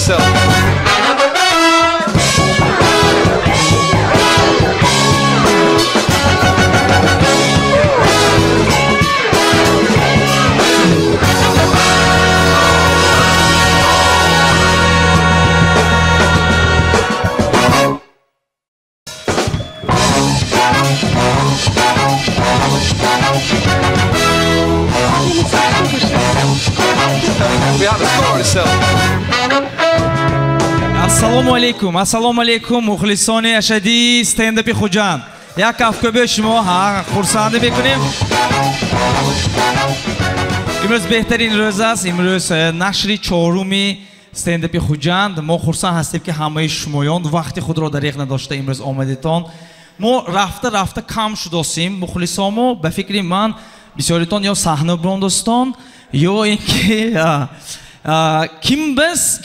itself. Assalomu alaykum muxlisoni ashadiy stand-up Xo'jand. Yak kafko'be shimo xursand mekunیم. امروز بهترین روز است. امروز نشر چهارمی stand-up Xo'jand. ما خرسند هستیم که همه شمایان وقت خود را دریغ نداشته امروز آمدیدتان. ما رفته کم شدیم. مخلصامو به فکر من بسیاریتان یا صحنه براندستان یا اینکه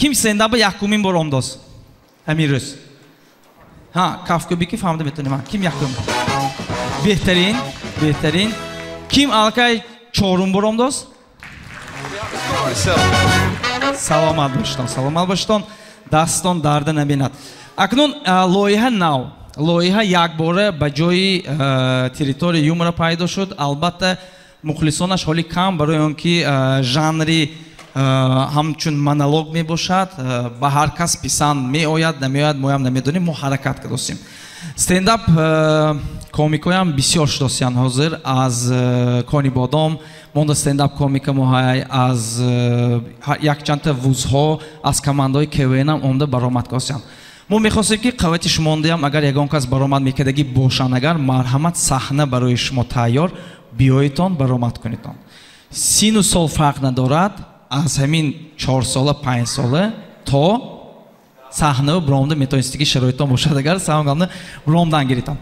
kim stand-up'ı yakımın boromdos. Emirüz. Ha, kafkobi ki famda betonim ha. Kim yakım? Behterin. Kim alkay çorum boromdos? Salamat baştan. Daston darda nebinat. Aknun loyiha now. Loyiha yakbore bajoyi teritori yumra paydo shud. Albatta muxlisonash holi kam baroy on ki janri همچون монолог می باشد با هر کس پسند می آید نمیآید ما هم نمیدونیم ما حرکت کردیم استنداپ کومیکای هم بسیار شناسیان حاضر از کانی بادام موند استنداپ کومیک ماهای از یک چند تا ووزها از کماندای کوین هم اومده برآمد کردیم ما می‌خواستیم که قوت شما ماندیم اگر یگان کس برآمد میکردگی باشن اگر مرحمت صحنه برای شما تیار بیایتان برآمد کنیدان سین و سال فرق ندارد از همین 4 ساله 5 ساله تا صحنه و برامده میتونستی که شرایطان باشد اگر سامگانه برامدن گیریتم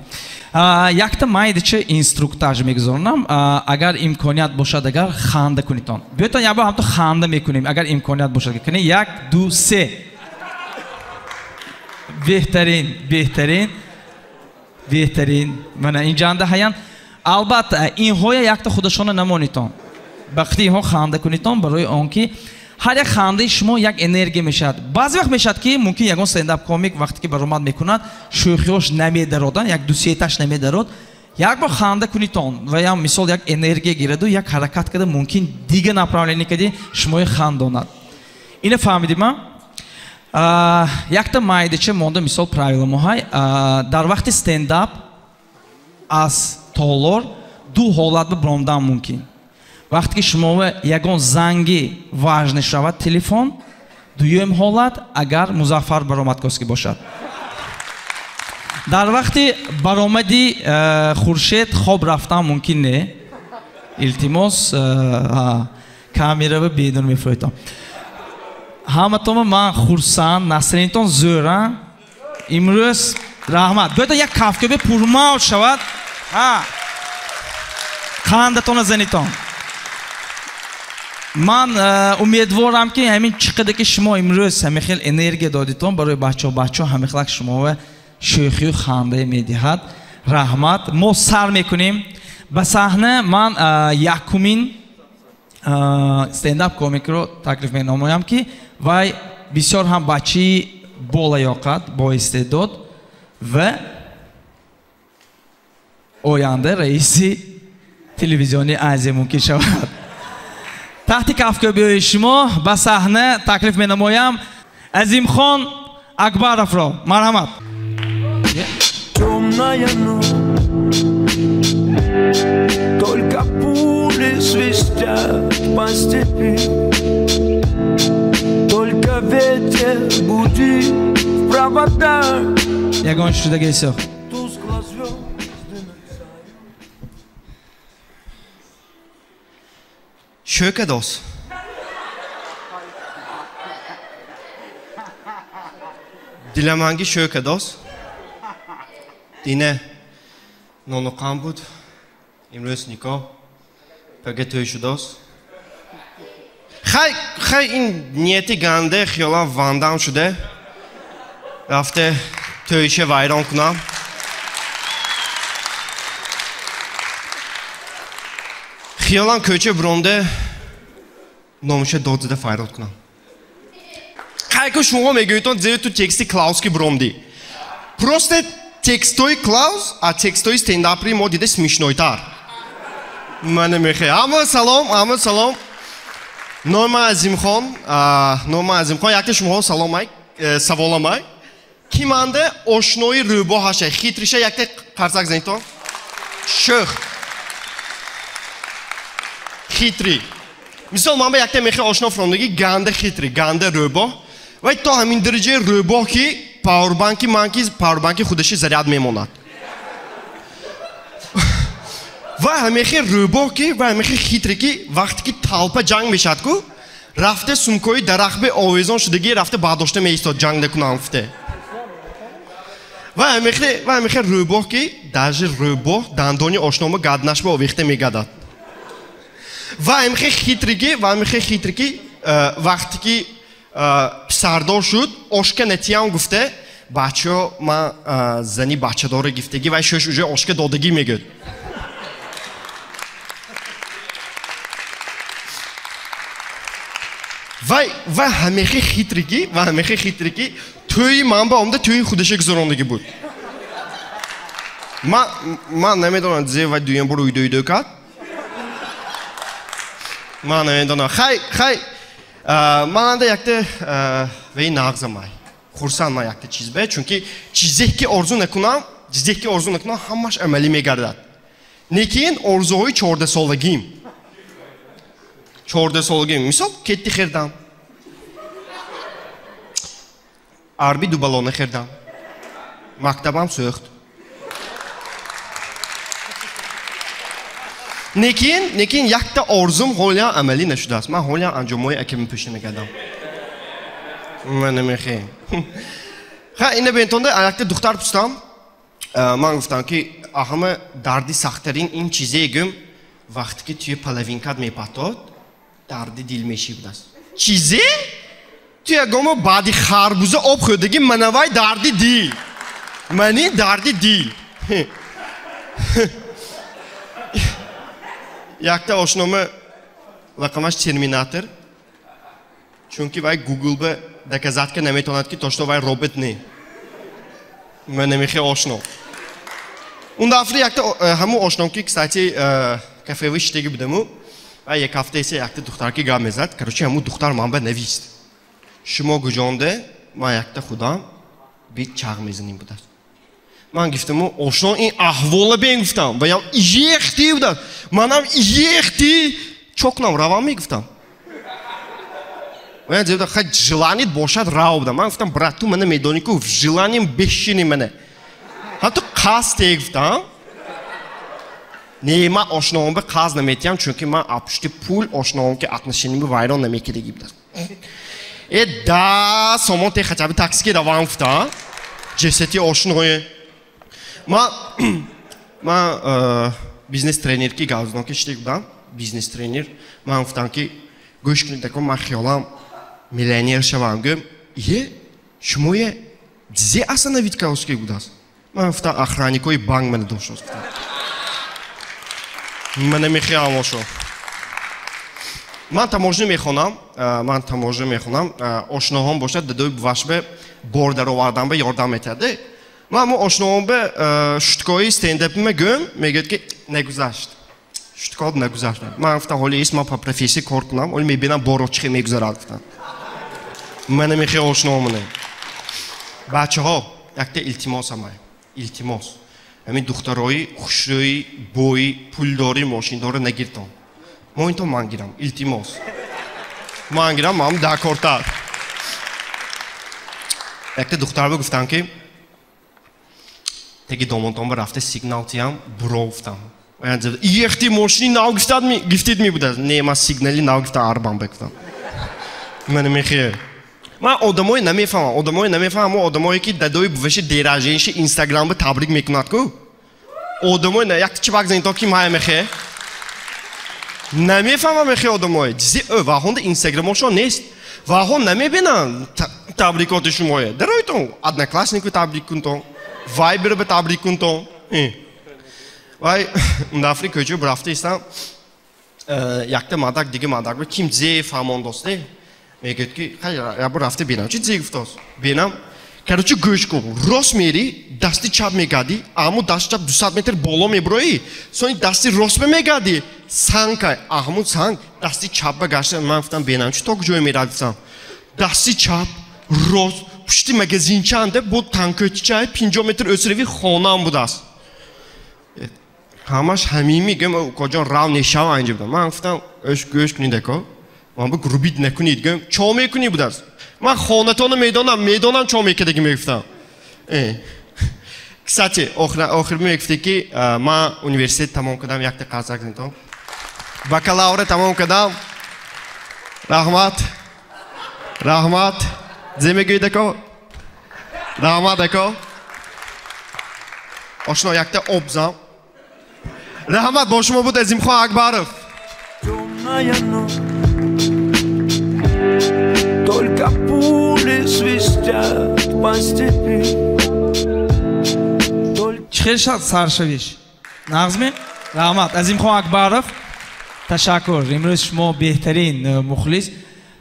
یک تا مایدچه اینستروکتاژ میگذارم اگر امکانیت باشد اگر خنده کنیتان بیایتان یا با هم تو خنده میکنیم اگر امکانیت باشد کنی 1 2 3 بهترین من این جانده هیان البته این های یک تا خودشان نمانیتان وقتی اینها خنده کنیتان برای آنکه هر یک خنده شما یک انرژی میشد بعضی وقت میشد که ممکن یگان استنداپ کمیک وقتی که برآمد میکند شوخیش نمیدارد یک دوسیتش نمیدارد یک بار خنده کنیتان و یا مثال یک انرژی گیرد و یک حرکت کرده ممکن دیگه направление کردی شما خنداند اینو فهمیدیم ما یک تا مایدچه مونده مثال правила ماهای در وقت استنداپ از تالور دو حالت به برآمدن ممکن وقتی که شما یگان زنگی واژن شود تلفن دویم حالت اگر مظفر برآمد کسی باشد در وقتی برآمدی خورشید خواب رفتن ممکن نه التماس کامیرا و بدون میفرستم همتون من خرسند نسرینتون زوره امروز رحمت باید یک کافکوب پرمال شود خندتون زنیتون من امیدوارم که همین چقدر که شما امروز همه خیلی انرژی دادیتون برای بچه همه خیلی شما و شوخی و خنده میدهد رحمت ما سر میکنیم به صحنه من یکمین استنداپ کومیک رو تکلیف مینمایم که وای بسیار هم بچه بالیاقت با استعداد و آینده رئیس تلویزیونی عظیم ممکن شود تحت کفکوبی شما به صحنه تکلیف مینمایم عظیم خان اکبرов را مرحمت темная ночь, только пули свистят по степи, только ветер гудит в проводах. Ягон şurada geliyor. Kökedos. Dilemangi kökedos. Dine nono kambud. İmröz niko. Pege töyşudos. Hay in niyeti gande xiyala vandam şude. Rafte töyşe vayron kunam. Xiyalan köçe bromde nomuşe dodzuda fayrot kunam. Хайко шумо мегӯйтон зеро ту тексти Клаус ки бромдӣ. Просто текстои Клаус, а текстои стендапри мо дида смешнойтар. Ман намехе. Ама салом. Норма Азимхон, якте шумоҳо саломай, саволамай. Ки манда ошнои рӯбо ҳаша, хитриша якте қарсак занитон. Шӯх. Хитри. Мисол ман ба якте мехе ошно фромдаги ганда хитри, ганда рӯбо. Вай то ҳамин дараҷаи рӯбо ки пауэрбанки манки пауэрбанки худаши заряд мемонад. Вай ҳамехе рӯбо ки, вай ҳамехе хитри ки вақте ки талпа ҷанг мешад ку, рафте сумкои дарахбе овезон шудаги рафте бардошта меистод ҷанг накунам фте. Вай ҳамехе рӯбо ки даже рӯбо дандони ошнома гаднашба овехта мегадад. Вай ҳамехе хитри ки вақте ки писардор шуд, ошка натиям гуфте, бачаҳо ман зани бачадора гифтаги вай шӯш уже ошка додагӣ мегӯд. Вай ҳамехе хитри ки тӯи ман ба омда тӯи худаша гузарондагӣ буд. Ман намедонам зе вай дуюм бор уйдӯ кард. Ман намедонам. Хай мананда якте вай нағзамай. Хурсандман якте чиз бе, чунки чизе ки орзу накунам, ҳамаш амалӣ мегардад. Лекин орзуҳои 14 солагим. 14 солагим. Мисол кетти хердам. Арби дубалона хердам. Мактабам сӯхт. Лекин якта орзум ҳолиам амалӣ нашудааст. Ман ҳолиам анҷомҳои ака мепӯша мекардам. Ман намехем. Ха ина бентонда якта духтар пустам. Ман гуфтам ки аҳама дарди сахттарин ин чизе гум вақте ки туи половинкат мепатод дарди дил мешибдааст. Чизе? Ту ягома баъди харбуза об хӯрдаги манавай дарди дил. Мани дарди дил. Якта ошнома лақамаш терминатор. Чунки вай Google ба доказатка наметавонад ки то што вай робот не. Ман намехе ошно. Он дафри якта ҳамун ошном ки кстати кафеви штеги будаму. Ва як ҳафта исе якта духтарки гап мезад. Короче ҳамун духтар ман ба навист. Шумо гуҷонде ман якта худам бит чағ мезаним будааст. Ман гифтаму ошно ин аҳвола бен гуфтам. Ва ям ехти будааст. Манам ехти чокнам равам мегуфтам. Ва ям зебда хай желаният бошад рав будам. Ман гуфтам брат ту мана медони ку в желанием бешини мана. Ҳатто қаз те гуфтам. Не ман ошноам ба қаз наметиям чунки ман апшти пул ошноам ки отношениями вайрон намекардаги будааст. Да сомон те хачаби таксике равам гуфтам. Ҷесати ошное. Ман бизнес тренер ки гавзнон ки штек будам. Бизнес тренер. Ман гуфтам ки гӯш кунед тако ман хиёлам миллионер шавам гӯм. Шумо дизе остановить каоски будааст. Ман гуфтам охранникои банк мана доштааст. Ман намехиям ошо. Ман таможа мехонам. Ошноҳом бошад дадои бувашбе бор даровардан ба ёрдам метарде. Ман ошноҳом ба шуткои стендапима гӯм мегӯяд ки нагузашт. Шуткод нагузашт. Ман гуфтам ҳоли ис ман по профессия кор кунам, ҳоли мебинам боро чӣ мегузарад гуфтам. Ман намехе ошноҳомане. Бачаҳо якта илтимосам ай. Илтимос. Ҳамин духтарои хушрӯи, бои, пулдори, мошиндори нагиртон. Мо интон ман гирам. Илтимос. Ман гирам, ман дакортар. Якта духтарба гуфтам ки теги домонтон ба рафта сигнал тиям буро гуфтам. Ехти мошини нав гифтид мебудааст. Не ман сигнали нав гифтам арбам бегуфтам. Ман намехе. Ман одамои намефаҳмам, мо одамое ки дадои буваши дераженши инстаграмба табрик мекунад ку. Одамои якта чибак занитон ки ман мехе. Намефаҳмам мехе одамое. Дизе ваҳонда инстаграмошо нест. Ваҳон намебинанд табрикоти шумое. Дароитон однокласснику табрик кунтон. Вайбер ба табрик кунтон. Вай ундафри кӯча брафта истам. Якта мадак дига мадак ба ким зе фаҳмон досте. میگه که یا برو رفته بینم چی زیگفتاس بینم короче گوش کن راست میری دستی چپ میگردی اما دست چپ 200 متر بالا میبری سونی دستی راست میگردی سانگ احمد سانگ دستی چپ بگشت من گفتم بینم چی تو کجای میرفتم دستی چپ راست پشتی مگزین چنده بود تانکوتی چای 50 متر ötürü خونم بود است همش همین میگم کجا راه نشاو اینجا بودم من گفتم گوش کنید که من با گروبیت نکنید گم چا میکنی بود است من خانتون میدانم چا میکردی میگفتم کساتی آخر میگفتی که من universitet تمام کردم یک تا قرض کردم بکالور تمام کردم رحمت زمگی دکو رحمت دکو آشنا یک تا обзам رحمت با شما بود عظیم خان اکبرов Только пули свистят по степи. خیلی سرشویش نغزمی رحمت عظیم خان اکبرов تشکر امروز شما بهترین مخلص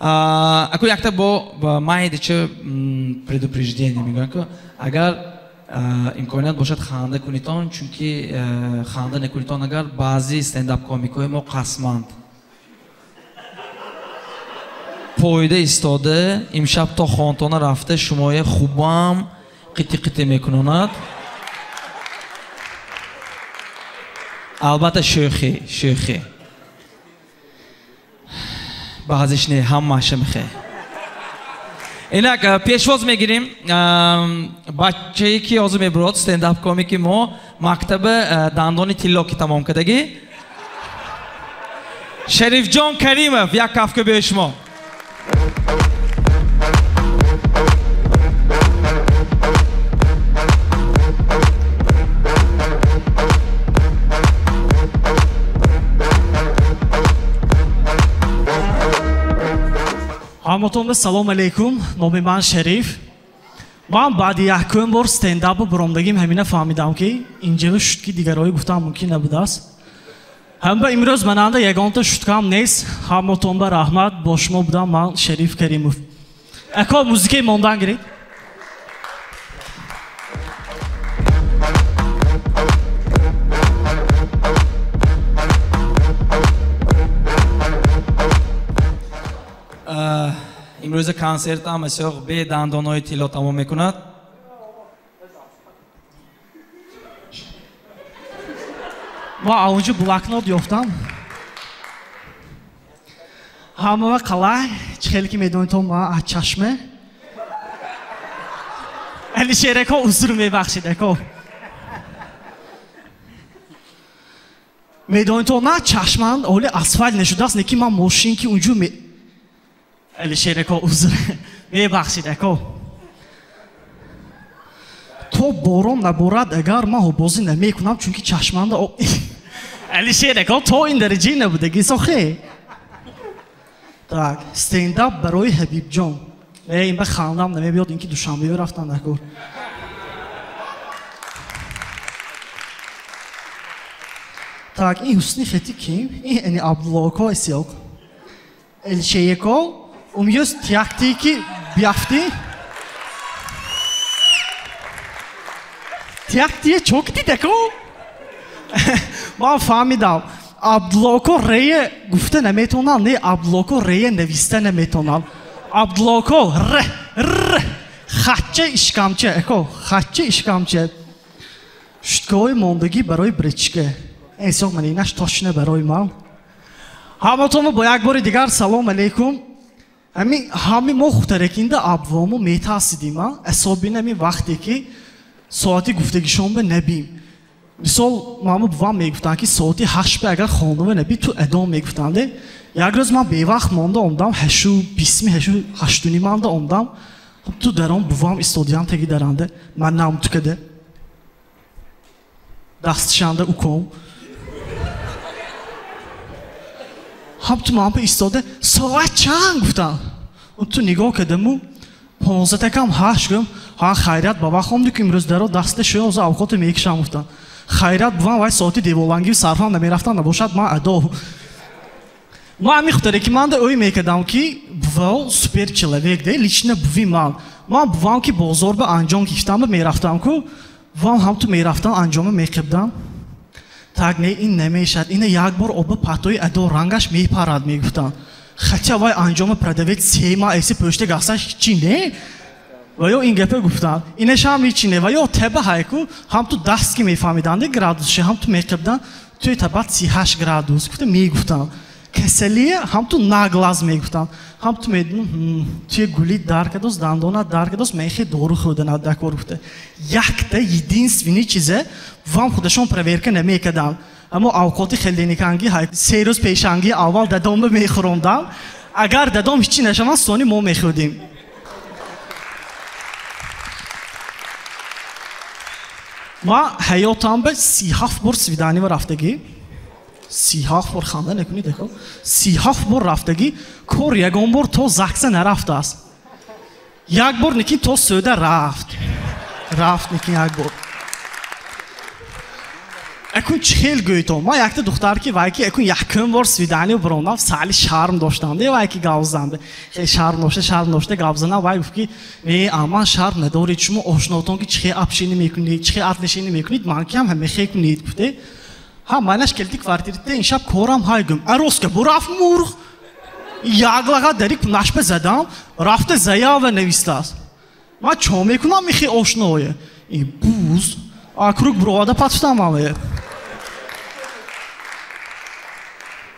اكو یک تا با مایده چه предупреждение میگن که اگر امکانیت باشد خنده کنیتان چون که خنده نکنیتان اگر بعضی استنداپ کامیکای ما قسمند پایده ایستاده امشب تا خانتانه رفته شمای خوبم قیتی میکنند البته شوخی بعضیش نه همه میخه اینک پیشواز میگیریم بچه‌ای که آزو میبرد استنداپ کامیکی ما مکتب دندانی تیلاکی تمام کردگی شریف جان کریمов یک کفک به شما Hamotome salom alaikum. Nomi man Sharif. Man badi yakun bor stand-up برامدگیم همینه فهمیدم که اینجا شد که دیگرایی گفتم ممکن نبوده است. هم به امروز مننده یگان تا شدکم نیست. همotome رحمت با شما بودم من شریف کریمov. اکا موزیک موندن گرید. امروز کنسرت هم اسیاق به دندانهای تیلا تمام میکند ما اونجا بلاکنوت یافتم همه قلعه خیلی که میدونید تو ما از چشمه علی شیرکا عذر میبخشید اکو میدونید تو نه چشمند اولی اسفل نشده است نکی من ماشین که اونجا علی شیرکا عذر میبخشید اکو تو بارون نبارد اگر من بازی نمیکنم چون که چشمند علی شیرکا تو این درجه نبودگی سخی так استنداپ برای حبیب جان این به خاندم نمیبیاد اینکه دوشنبه رفتن نکن так این حسنی خطی کیم این یعنی عبدالله اسیاق الشیکا umiyoruz tiyaktiki biyafti. Tiyaktiye çok didek o. Ben fahmidam. Abduloko reye gufte nemetonal ne Abduloko reye neviste nemetonal. Abduloko re خچه işkamçe eko خچه işkamçe. Şutkoy mondagi برای برچکه. ایساق من اینش تاشنه برای من. همتون با یک بار دیگر سلام علیکم. همین ما خودترکینده ابوامو میترسیدیم اصابی نمی وقتی که ساعتی گفتگیشون به نبیم مثال مامو بوام میگفتن که ساعتی 8 به اگر خانم نبی تو ادام میگفتن یک روز من به وقت مانده اومدم 8 مانده اومدم تو درام بوام استودیان تگی درنده من نام تکده دستشانده اوکم هم تو مام ایستاده ساعت چند گفتم اون تو نگاه کردم و 15 کم 8 گم ها خیرات بابا خوندی که امروز درو دستش از اوقات میکشم گفتم خیرات بوام وای ساعتی دیولانگی صرفا نمیرفتن نباشد ما ادا ما همی خطره که من ده اوی میکردم که بواو سوپر چلوک ده لیچنه بوی من بوام که بازار به انجام کشتم به میرفتم که وام هم تو میرفتم انجام میکردم tak ne این نمیشد این یک بار آب پاتوی ادو رنگش میپرد میگفتن خچه وای انجام پردویت سه ماه ایسی پشت گستش چی نه و یا این گپه گفتن اینش هم هیچی نه و یا تبه هایکو هم تو دست که میفهمیدن ده گرادوسش هم تو میکردن توی تبت 38 گرادوس گفتن میگفتن کسلیه هم تو ناگلاز میگفتن هم تو میدونم توی گولی درکدوس دندونا درکدوس میخی دورو خودنا دکور گفته یک ده یدینسوینی چیزه وام خودشون پرورکه نمیکردن اما اوقاتی خیلی نیکنگی های 3 روز پیشنگی اول دادم به میخوروندم اگر دادم هیچی نشمان سونی ما میخوردیم ما حیاتم به 37 بار سویدانی و رفتگی 37 بار خانده نکنی دیکھو 37 بار رفتگی کور یکم بار تو زکسه نرفته است یک بار نکین تو سوده رفت نکین یک بار اکون چهل گویتم ما یکت دختر که وای که اکون یکم بار سویدانی و براندم سالی شرم داشتم دی وای که گاوزنده خیلی شرم داشته گاوزنده وای گفت که نه اما شرم ندارید شما آشناتون که چه اپشینی میکنید چه اتنشینی میکنید من که هم خیلی کنید گفته ها منش کلتی کvartirde این شب کورم هایگم اروس که برافت مرغ یاگلاga derik نشپ زدم رفته زیا و نویسته است ما چه میکنم میخی آشنایه این بوز آکروک براده پاتشتم آمه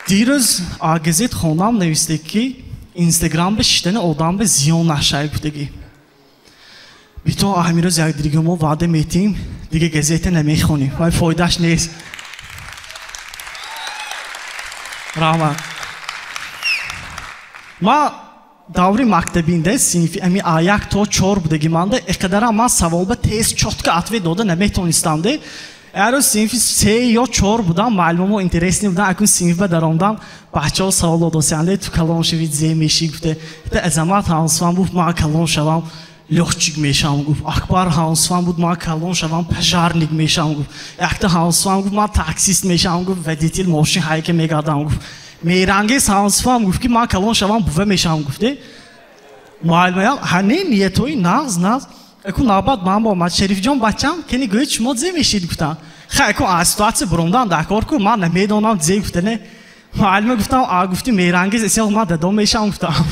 دیروز آگزیت خونم نویسته که اینستاگرام به شیطن آدم به زیان نشای گفتگی بیتون امیروز یک دیگه ما وعده میتیم دیگه گزیت نمیخونیم وای فایدهش نیست رحمت ما davri maktabinde sinfi emi ayak to çor budagi manda ekadara ma savolba tez çotka atve doda nemeton de eğer o sinfi se yo çor budan malumu interesni budan akun sinfi darondan bahço savol dosyandı tu kalon şevit zemişi gufte te azamat hansvan bu ma kalon şavam لوچیک میشم گفت اکبر هاوسفان بود ما کلون شدم پژارنیک میشم گفت اکتا هاوسفان گفت ما تاکسیست میشم گفت ودیتیل ماشین هایی که میگردم گفت میرانگیز هاوسفان گفت که ما کلون شدم بوه میشم گفته معلومه هنی نیتوی ناز اکو ناباد من با ما شریف جان بچم کنی گویی شما زی میشید گفتم خیلی اکو آسیتواسی بروندم دکار کو من نمیدونم زی گفته نه معلومه گفتم گفتی میرانگیز اصلا ما دادم میشم گفتم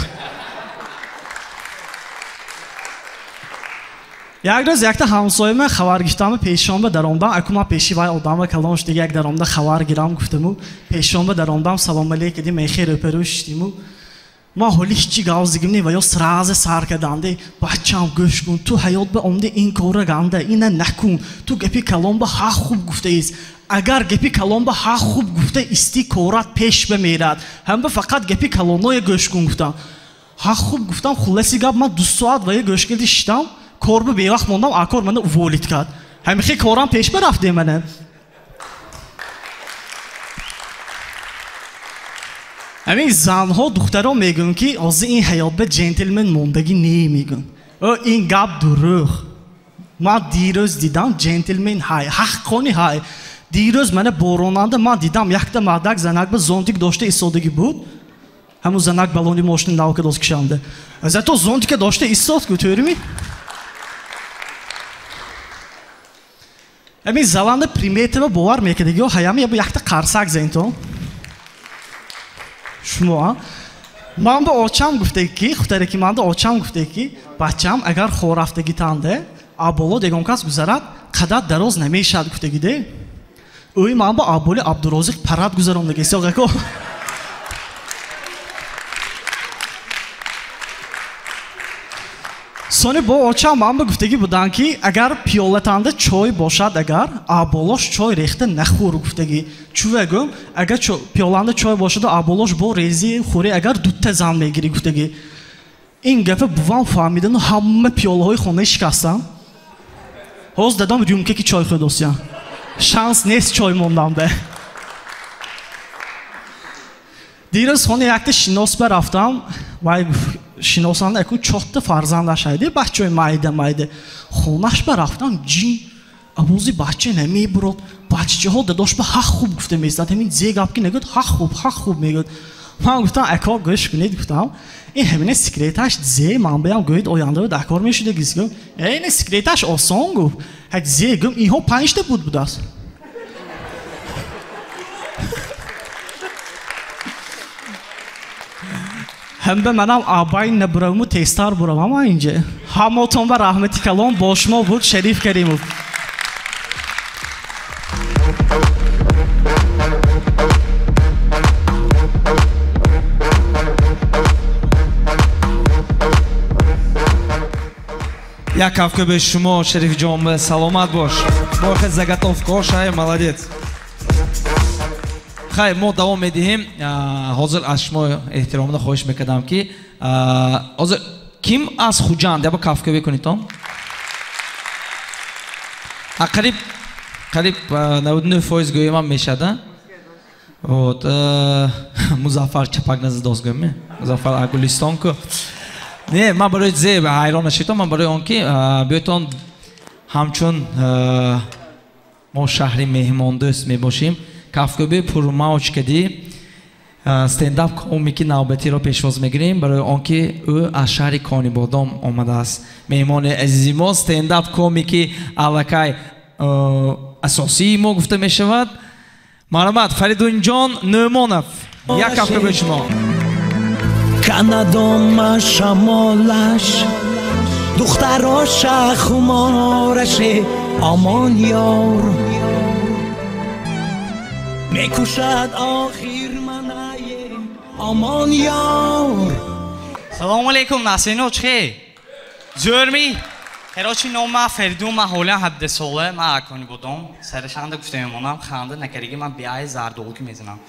یک روز یک تا همسایه من خبر گرفتم پیشنهاد دارم اکنون پیشی وای آدم کلانش دیگه یک دارم خبر گیرم گفتم پیشنهاد دارم سلام علیکم میخیر پروشتیمو ما هولیش چی گاوزگیم نی و یا سراز سر کردنده بچه‌ام گوش کن تو حیات به عمده این کار گنده اینه نکن تو گپی کلام به ها خوب گفته ایست اگر گپی کلام به ها خوب گفته استی کارات پیش بمیرد هم به فقط گپی کلامای گوش کن گفتم ها خوب گفتم خلاصی گپ من 2 ساعت و یه گوش کردی شدم کارب به وقت موندم آکار منو ولید کرد همیشه کارم پیش برفته منه همین زنها دخترها میگن که از این حیات به جنتلمن موندگی نمیگن این گپ دروغ ما دیروز دیدم جنتلمن های حقانی های دیروز من باروننده من دیدم یک تا مردک زنک به زونتیک داشته ایستادگی بود همون زنک بالونی ماشین ناوکه دوست کشنده از تو زونتیک داشته ایستاد که می همین زبان پریمیت و باور میکردی و هیامی یا یک تا قرصک زین تو شما من به آچام گفته کی خودت کی من به آچام گفته کی بچه‌ام اگر خورافتگی تنده آبولو دیگون کس گذرد قدرت دراز نمیشد گفته گیده اوی من با آبولی عبدالرازق پرد گذرم دیگه سوگه کو سونی با آچام من به گفتگی بودن که اگر پیالتنده چای باشد اگر آبولوش چای ریخته نخور گفتگی چوه گم اگر پیالنده چای باشد و آبولوش با ریزی خوری اگر دوت زن میگیری گفتگی این گفه بوام فهمیدن و همه پیاله های خونه شکستم حوز دادم ریومکه که چای خود دوستیم شانس نیست چای موندم به دیروز خونه یکت شیناس برفتم و شیناسان اکون چهت فرزندش هایده بچه مایده خونش برفتم جین ابوزی بچه نمیبرد بچه ها داداش به حق خوب گفته میزد همین زیگ اپ که نگود حق خوب میگود من گفتم اکا گوش کنید گفتم این همین سکرتش زی من بیام گوید آینده و دکار میشده گفتم این سکرتش آسان گفت هک زی گم اینها 5 تا بود است هم به منم آبای نبرامو تستار برام اما اینجا هماتون و رحمتی کلام باشما بود شریف کریمو یک هفته به شما شریف جان سلامت باش باخت زگتوف کوش های молодец خیر ما دوام میدیم حاضر از شما احترامنا خواهش میکردم که حاضر کیم از خوجند یا با کافکه بکنید تو قریب 99% گویی من میشده مظفر چپک نزد دوست گویی مظفر اگولیستان که نه من برای زیب حیران نشیدم من برای آن که بیایتون همچون ما شهری مهمان دوست می باشیم کافکوبی پر موج کردی استنداپ کمیکی نوبتی را پیشواز میگیریم برای آنکه او از شهر کانی بادام آمده است مهمان عزیزی ما استنداپ کمیکی علاقه اساسی ما گفته می شود مرحمت فریدون جان نومانف یک کافکوبی شما کندم شمالش دختراش خمارش آمان یار میکشد آخر منای آمان یار سلام علیکم ناسینو چه زورمی هرچی نام فریدون من حالا 17 ساله من اکانی بودم سرشنده گفته میمونم خنده نکردی من بیای زردوکی میزنم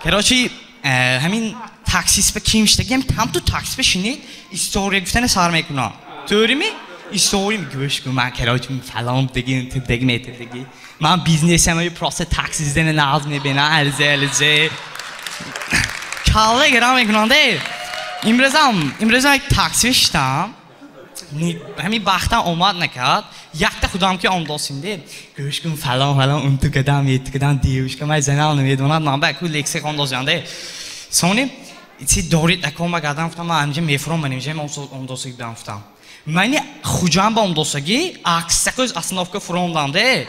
هرچی همین تاکسیس به کیمش دگیم tam تو تاکسی بشینید استوری گفتن سر میکنم توری می استوری میگوش که من کراچی فلان دیگه من بیزنسم یه پروسه تاکسی زدن ناز میبینم الزه کاله گرام میکنم ده امروز تاکسی بشتم همین بختم اومد نکرد یک تا خودم که آن داشتیم گوش کن فلان اون تو کدام دیوش که من زنال نمیدونم من با کل لیکس آن داشتم سونی چی دارید اکام گردم گفتم من همینجا میفرام من اینجا اون دوستی گفتم من خودم با اون دوستی عکس کش اصلا که فرام داده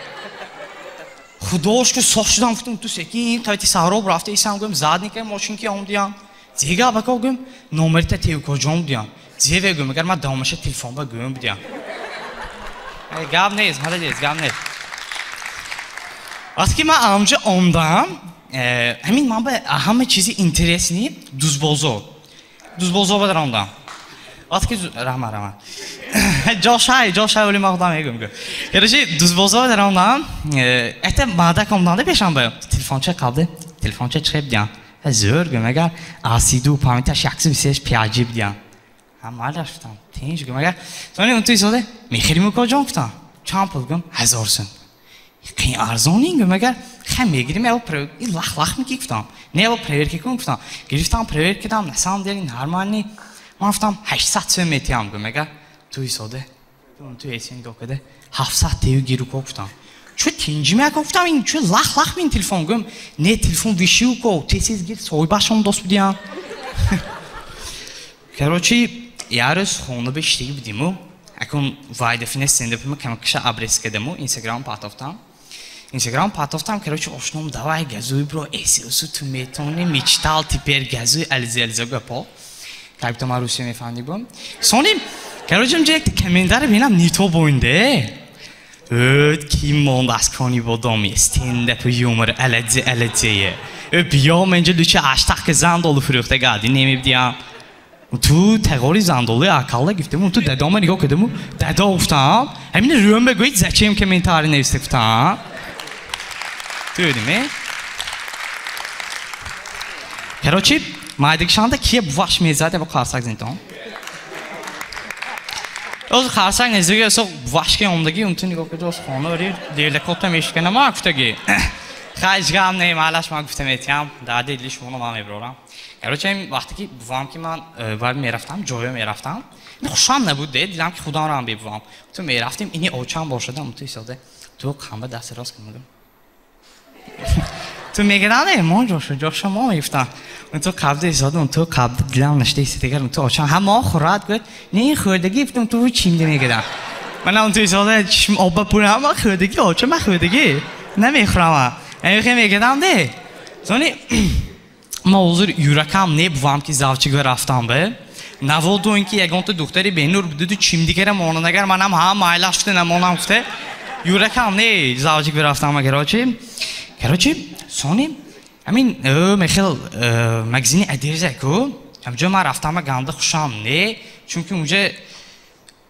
خداش که صاف شدم گفتم تو سکی تا تی سارو رفته ایشان گفتم زاد نیکه ماشین کی آمدیم زیگا بکوگم نمره تیو کجام دیام زیوه گم اگر من دامش تلفن با گم بدیم گاب نیست گاب نیست وقتی من آمجا آمدم همین من به همه چیزی اینترس نی دوزبازو بدر آمدم وقتی رحمه جاش ولی ما خودم میگم که دوزبازو بدر آمدم احتمال مادر آمدم پیشم به تلفن چه قبله تلفن چه بدیم زور گم اگر آسیدو پامیتا شخصی بسیارش پیاجی بدیم هم مالش گفتم تینج گم اگر تو اون توی ساده میخریم کجا گفتم چند پول گم 1000 سنت خیلی ارزانی گم اگر خیلی میگیریم اول پرو این لخ میگی گفتم نه اول پرور کی گفتم گرفتم پرور کردم نسام دارین هرمانی من گفتم 800 سنت میتیم گم اگر توی ساده اون توی اسین دوکده 700 تیو گیرو گفتم چه تینجی میگم گفتم این چه لخ این تلفن گم نه تلفن ویشیو کو تیسیز گیر سوی باشم دوست بدیم کراچی یارس خونه بشتی بدیمو اکن وایده فینه استنداپیمو کمکش ابرس کردمو اینستاگرام پاتافتم کراچی آشنام دوای گازوی برو اسیوسو تو میتونی میچتال تیپر گازوی الزلزا گپا کاپیتان روسی میفهمی بم سونیم کراچیم جک کامنتار بینم نیتو بونده کی موند از کانی بودم استنداپ یومر الزه بیام اینجا دوچه اشتاق زن دولو فروخته گادی نمیبدیم تو تغییری زندولی اکاله گفتم تو دادام نگاه کردم دادا گفتم همین روم بگوید زکیم که من تاری نوشته گفتم دیدی کراچی مایدکشانده کیه بواش میزده با خارسک زندان از خارسک نزدیکی از بواش که اومدگی اون تو نگاه کرده از خانه ولی دیلکوت میشکنه ما گفتگی خیجگام نیم حالش ما گفتم ایتیم داده دیلیش مونو ما میبرم کراچی وقتی که بوام که من وارد میرفتم جویا میرفتم خوشم نبود دیدم که خدا رو هم ببوام تو میرفتیم اینی اوچام باشدم تو ایستاده تو خمه دست راست کنم تو میگردن ما جوش ما میفتن اون تو قبض ایستاد اون تو قبض دلم نشته ایستاد اون تو آچان هم ما خورد گفت نه خوردگی افتم تو چیم میگردن من اون تو ایستاد چشم آب پونه هم خوردگی آچان من خوردگی نمیخورم خیلی میگردم ده زنی ما حضور یورکم نبودم که زاوچگاه رفتم به نوادو اینکه یکان تو دختری بینور بود تو چیم دیگه مانو نگر منم هم مایلش شده نمونم گفته یورکم نه زاوچگاه رفتم کراچی سونی همین میخیل مگزینی ادیرزه کو همجا من رفتم گنده خوشم نه چون که اونجا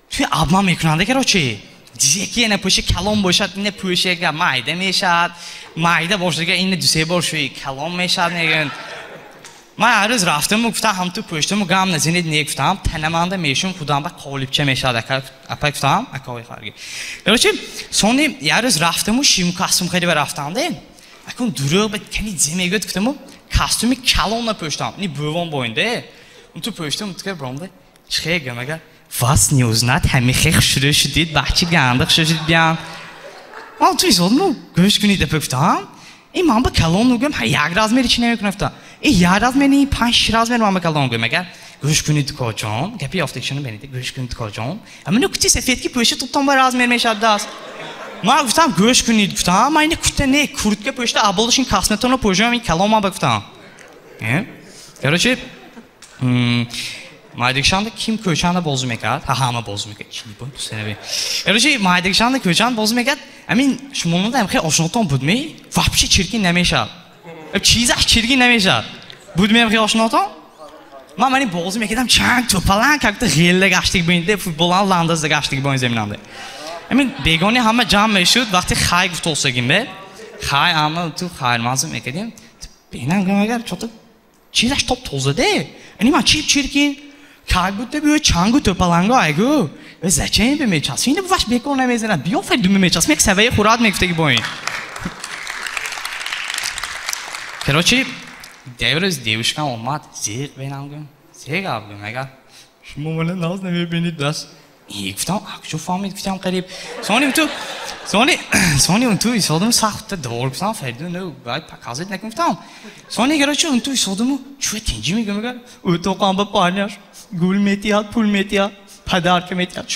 توی آبما میکننده کراچی دیگه که اینه پوشه کلام باشد اینه پوشه که مایده میشد مایده باشه که اینه دو سه بار شوی کلام میشد نگن من هر روز رفتم و گفتم هم تو پشتم و گام نزینید نگفتم تنمانده میشون خودم با قالبچه میشد اپا گفتم اکاوی خارگی کراچی سونی هر روز رفتم و شیم کاستوم خیلی رفتم ده اکن دروغ به کنی زمیگه گفتم و کاستومی کلام نپوشتم نی بوام باینده اون تو پوشتم تو که برامده چه گمگر Was news not همه خیلی شروع شدید بچه گنده شدید بیان من توی زدم گوش کنید اپفتم این من با کلام نگم یک راز میری چی نمیکنم افتم این یک راز میری 5 راز میری من با کلام نگم اگر گوش کنید کجام گپی افتیشنو ببینید گوش کنید کجام اما نکته سفید کی پوشه توتام با راز میری میشد دست من گفتم گوش کنید گفتم من اینه کته نه کورت که پوشته ابلشین کاسمتونو پوشم این کلام ما گفتم Maydikşanda kim köçanda bozu mekat? Hama bozu mekat. Şimdi bu sene bir. Erçi maydikşanda köçanda bozu mekat. Emin şumunun da emke aşnoton budme. Vapşi çirkin nemeşa. Çizah çirkin nemeşa. Budme emke aşnoton. Ma mani bozu mekatam çank topalan kalktı gelle gaçtık bende futbolan landazda gaçtık bu zemininde. Emin begoni hama cam meşhur vakti xay guft olsa gibi. Xay ama tu xay mazım mekadim. Benim gömeger çok çizah top tozu de. Ani ma çirkin. Kalbute böyle çangu topalanga aygu ve zaten bir meças. Şimdi bu baş bekor nemezene biyon fer düme meças. Mek seveye xurad mekte gibi boyun. Keroçi devres devuşkan olmad. Zir benam gün. Zir abgüm ega. Şumu bana naz neme beni das. İyi giftam akçu famid giftam qarib. Soni untu isodum saxta doğru giftam ferdu no gayet pakazet nekim giftam. Soni keroçi untu isodumu çu tencimi gömeger. Utoqan ba paylaş. Gül metiyat, pul metiyat, padar ke metiyat,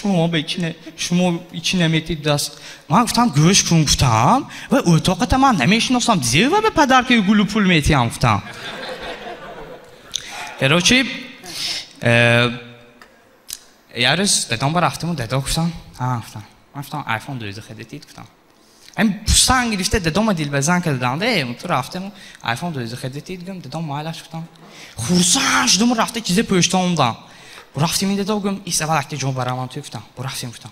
şumu içine metiyat das. Ben guftam göş kun guftam ve utoqa tamam nemeşin olsam diye ve padar ke gül pul metiyat guftam. Keroçi, yarız dedem var aftım dedem guftam, guftam iPhone 2 xedetiyt guftam. Hem pustan girişte dedem dilbezan kedam de, mutlu aftım iPhone 2 xedetiyt gum dedem maylaş guftam. Xursan şdum rafte çize pöştomda. Bu raftimin de dogum isevalakte jon baraman tüftam. Bu raftim guftam.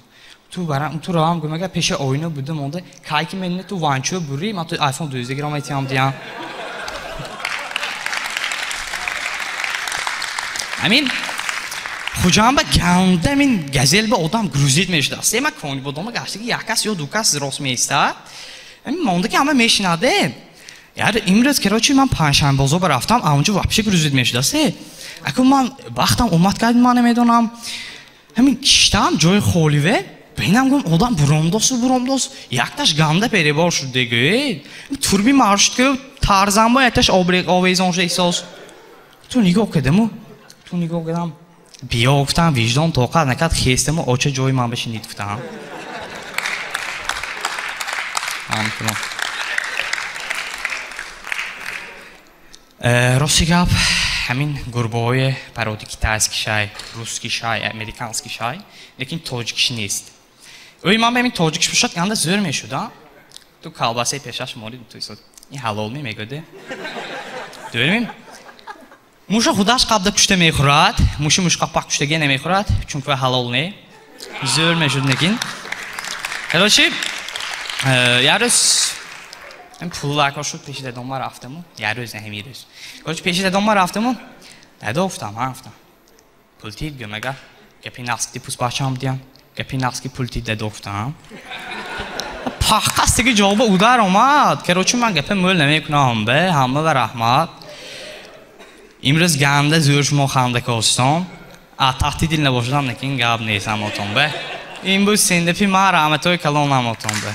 Tu ram gumaga peşe oyunu budum onda. Kayki menine tu vanço burri ma tu iPhone 2 gram etiyam diyan. Amin Hocam ba ganda min gazel ba odam gruzit meşda. Sema koni bodoma gaçtı ki yakas yo dukas rosmeysta. Amin monda ki ama meşnade. Yani imroz keroçi man panşanbe bozo raftam aunca vapşe gruzit meşda se. Akun man baxtam umad kardim man nemidonam. Amin kishtam joy xolive. Beynam gum odam buromdos yaktaş ganda peribor şude gö. Turbi marşt gö tarzan bo yaktaş obrek ovezon şeysos. Tu nigah kedemu. Tu nigah kedam. بیا گفتم وجدان طاقت نکرد خیستم و آچه جای من بشینید گفتم راستی گپ همین گربه های پرودی کیتایسکی شای روسکی شای امریکانسکی شای لیکن تاجیکش نیست اوی من ببین تاجیکش بشد گنده زور میشد تو کالباسه پیشش مورید توی صد این حلال میگوده دورمیم موش خودش قبل کشته میخورد موش قبل کشتگی نمیخورد چون که حلال نه زور میشد نگین هرچی یه روز من پول شد پیش دادم رفتم یه روز نه همی روز کاش پیش دادم رفتم دادا افتم پول تید گمگه گپی نسکی پوس باشم دیان گپی نسکی پول تید دادا افتم پاکستی که جواب اودار اومد که روچون من گپی مول نمیکنم به همه و رحمت امروز گنده زورش ما خنده کاستم تحتی دل نباشدم نکن گاب نیستم اتون به این بود سندپی ما رحمتوی کلام اتون به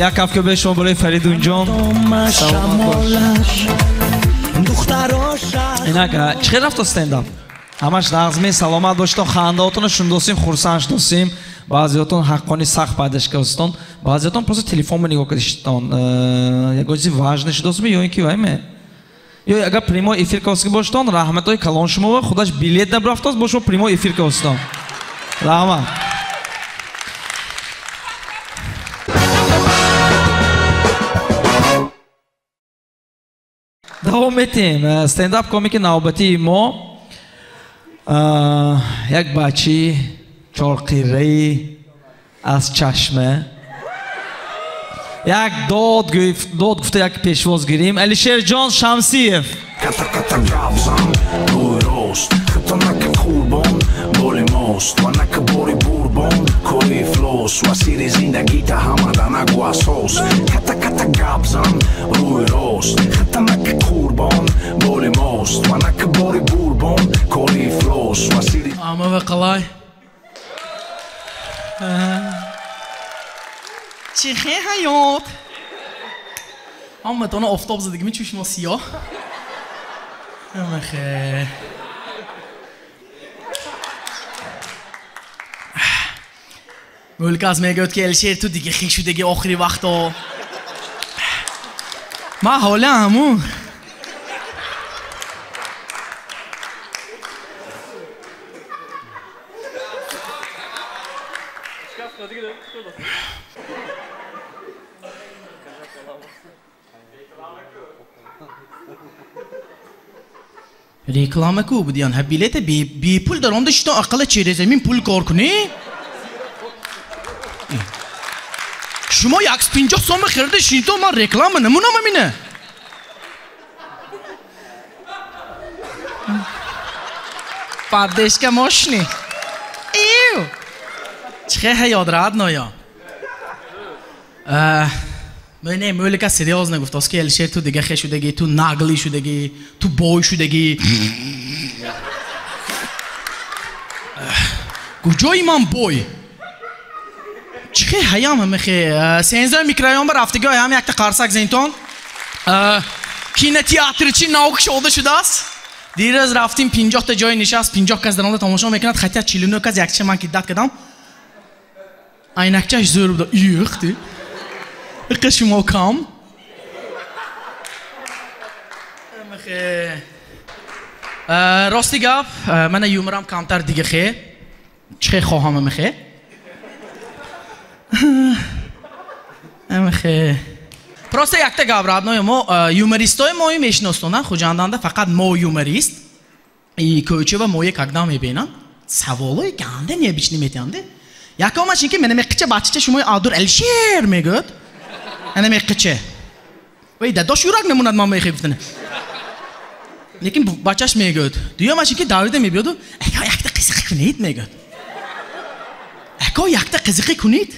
یک کفک شما برای فریدون جان. اینک چه رفت استنداپ؟ همش نظمی سلامت باشید. خانداتون شندوسیم خورسان شدوسیم. بعضیاتون حقانی سخت پادش کردستون. بعضیاتون پس تلفن منیگو کردستون. یک چیزی واژنش دوست می‌یوین کی وایمه؟ یا اگر پریمو افیر کاسکی باشتون رحمتای کلان شما و خودش بلیت نبرفتاست باشو پریمو افیر کاستون. رحمت. دوام میتیم استنداپ کمیک نوبتی ما یک بچی چارقیره از چشمه یک داد گفته یک پیشواز گیریم علیشیر جان شمسیف و نک باری بوربان کوری فلوس وسیری زندگی تا همدن اگواسوس کتا کتا گابزن روی روست خطا نک قوربان بولی موست و نک باری بوربان کوری فلوس وسیری اما و قلای چی خیلی حیات اما تانا افتاب زدگی می چوشما سیاه اما خیلی مولکاز میگوید که الشیر تو دیگه خیلی شدگی آخری وقتا ما حاله همون reklamı ku bu diyan habilete bir pul dar onda işte akıllı çerezmin pul korkuni شما 150 سوم خرید شیتو ما رکلام نمونه ممینه پردش که ماشنی ایو چه یاد راد نایا من مولی که سریاز نگفت از که الشیر تو دیگه خیلی شدگی تو نگلی شدگی تو بای شدگی کجایی من بای چه هیام همه سنزای میکرایون بر رفتگی هم یک تا قرصک زینتون کینه تیاترچی ناوک شده شده است دیروز رفتیم 50 تا جای نشست 50 کس درآمد تماشا میکند خطی 49 کس یک چه من کیدت کردم عینکچش زور بود یختی قشم کام راستی گپ من یومرم کمتر دیگه خیر چه خواهم مخه امخه پروسته یک تا گپ راد ما یومریستای ما میشناسن خوجاندنده فقط ما یومریست ای کوچه و موی کدام میبینن سوالای گنده نمیچنی میتونده یکامش اینکه من میقچه بچه شما آدور الشیر میگد انا میقچه وای داداش یورک نموند ما میخی گفتنه لیکن بچهش میگد دیامش اینکه داوید میبیاد اگه یک تا قزقی کنید میگد اگه یک تا قزقی کنید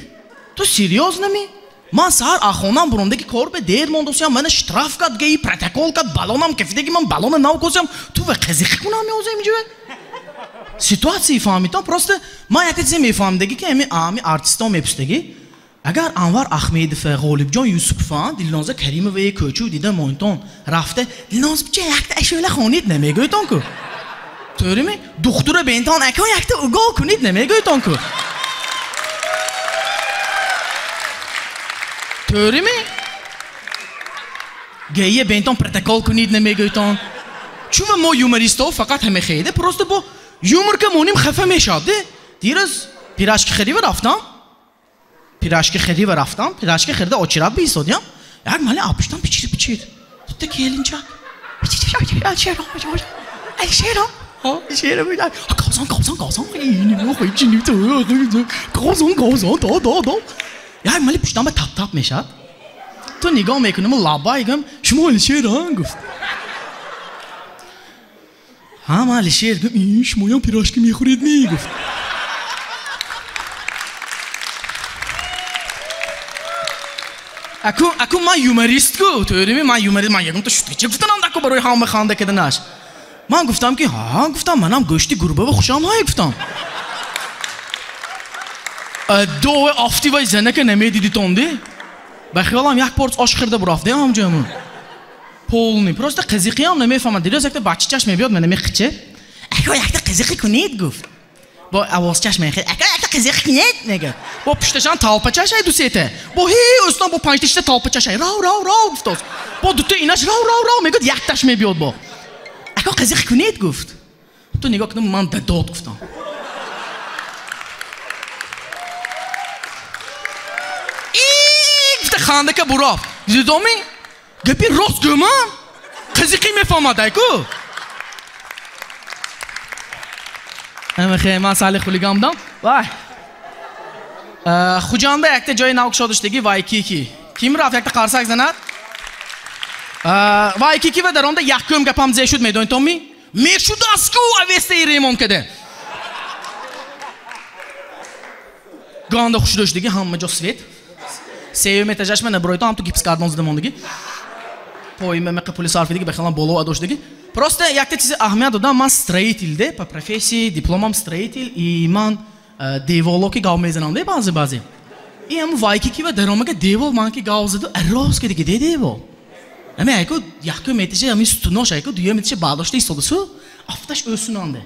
تو سیریوز نمی من سهر آخونم بروندگی کار به دیر موندوسیم من اشتراف کد گی پروتکل کد بالونم کفیدگی من بالون ناو کوسیم تو و قزقی کنم میوزه میجوه سیتواسیی فهمیدم پروسته من یک چیزی میفهمیدگی که امی آرتیستا میپستگی اگر انور احمدیف غالب جان یوسف فان دلناز کریم و کوچو دیده مونتون رفته دلناز بچه یک تا اشوله خونید نمیگویتون که طوری می دختر بینتان اکا یک تا اوگا کنید نمیگویتون که طوری می گیه بینتان پروتکل کنید نمیگویتون چون ما یومریستا فقط همه خیده پروسته با یومر که مونیم خفه میشاده دیروز پیراشکی رفتم پیراشکی خریده آچیرا بیستادیم یک مالی آبشتم پیچید تو که اینجا الشیرا الشیرا بیاد گازان اینی ما خیلی چینی تو گازان دا یک مالی پشتم به تپ میشد تو نگاه میکنم لابایگم شما الشیرا گفت ها ما الشیر گفت این شما هم پیراشکی میخورید نی گفت اکو من یومریست کو تو یادمی من یومریست من یکم تو شوتی چه گفتم دکو برای هم خنده کردنش من گفتم که ها گفتم منم گوشتی گربه و خوشم های گفتم دو آفتی وای زنه که نمیدیدی توندی خیالم یک پارچ آش خورده برافته همجامون پولنی پروسته قزیقی هم نمیفهمم دیروز یک بچه چشم میاد من نمیخچه اگه یک قزیقی کنید گفت با آواز چشم میخید اگه یک قزیقی کنید میگه با پشتشان تالپ چشای دو سیته با هی استان با پنج تشت تالپ چشای راو گفت با دو تا ایناش راو میگه یک تاش میاد با اگه قزیقی کنید گفت تو نگاه کردم من داد گفتم این خانده که براف دیدمی گپی راست گمان قزیقی میفهمد ایکو خیلی من سالی خولیگام دام وای خوجانده یک جای ناوک شدشتگی وایکیکی کیم رفت یک قرصک زند وایکیکی و درونده یکم گپم زی شد میدونی تومی میشود اسکو اوسته ریمون کده گانده خوش داشتگی همه جا سویت سیوم اتجاش من نبرویتو هم تو گیپس کاردون زدموندگی پاییم مقه پولیس حرفیدگی بخیلم بولو اداشتگی просто یک چیز اهمیت دادم من استریتیلده по профессии дипломам строитель и من دیوالو که گاو میزنم بعضی این هم وایکی و درامه که دیوال من که گاو زدم اراز که دیگه دیوال اما ایکو یکی میتیشه همین ستوناش ایکو دیگه میتیشه برداشته ایستادسو افتش ösünandı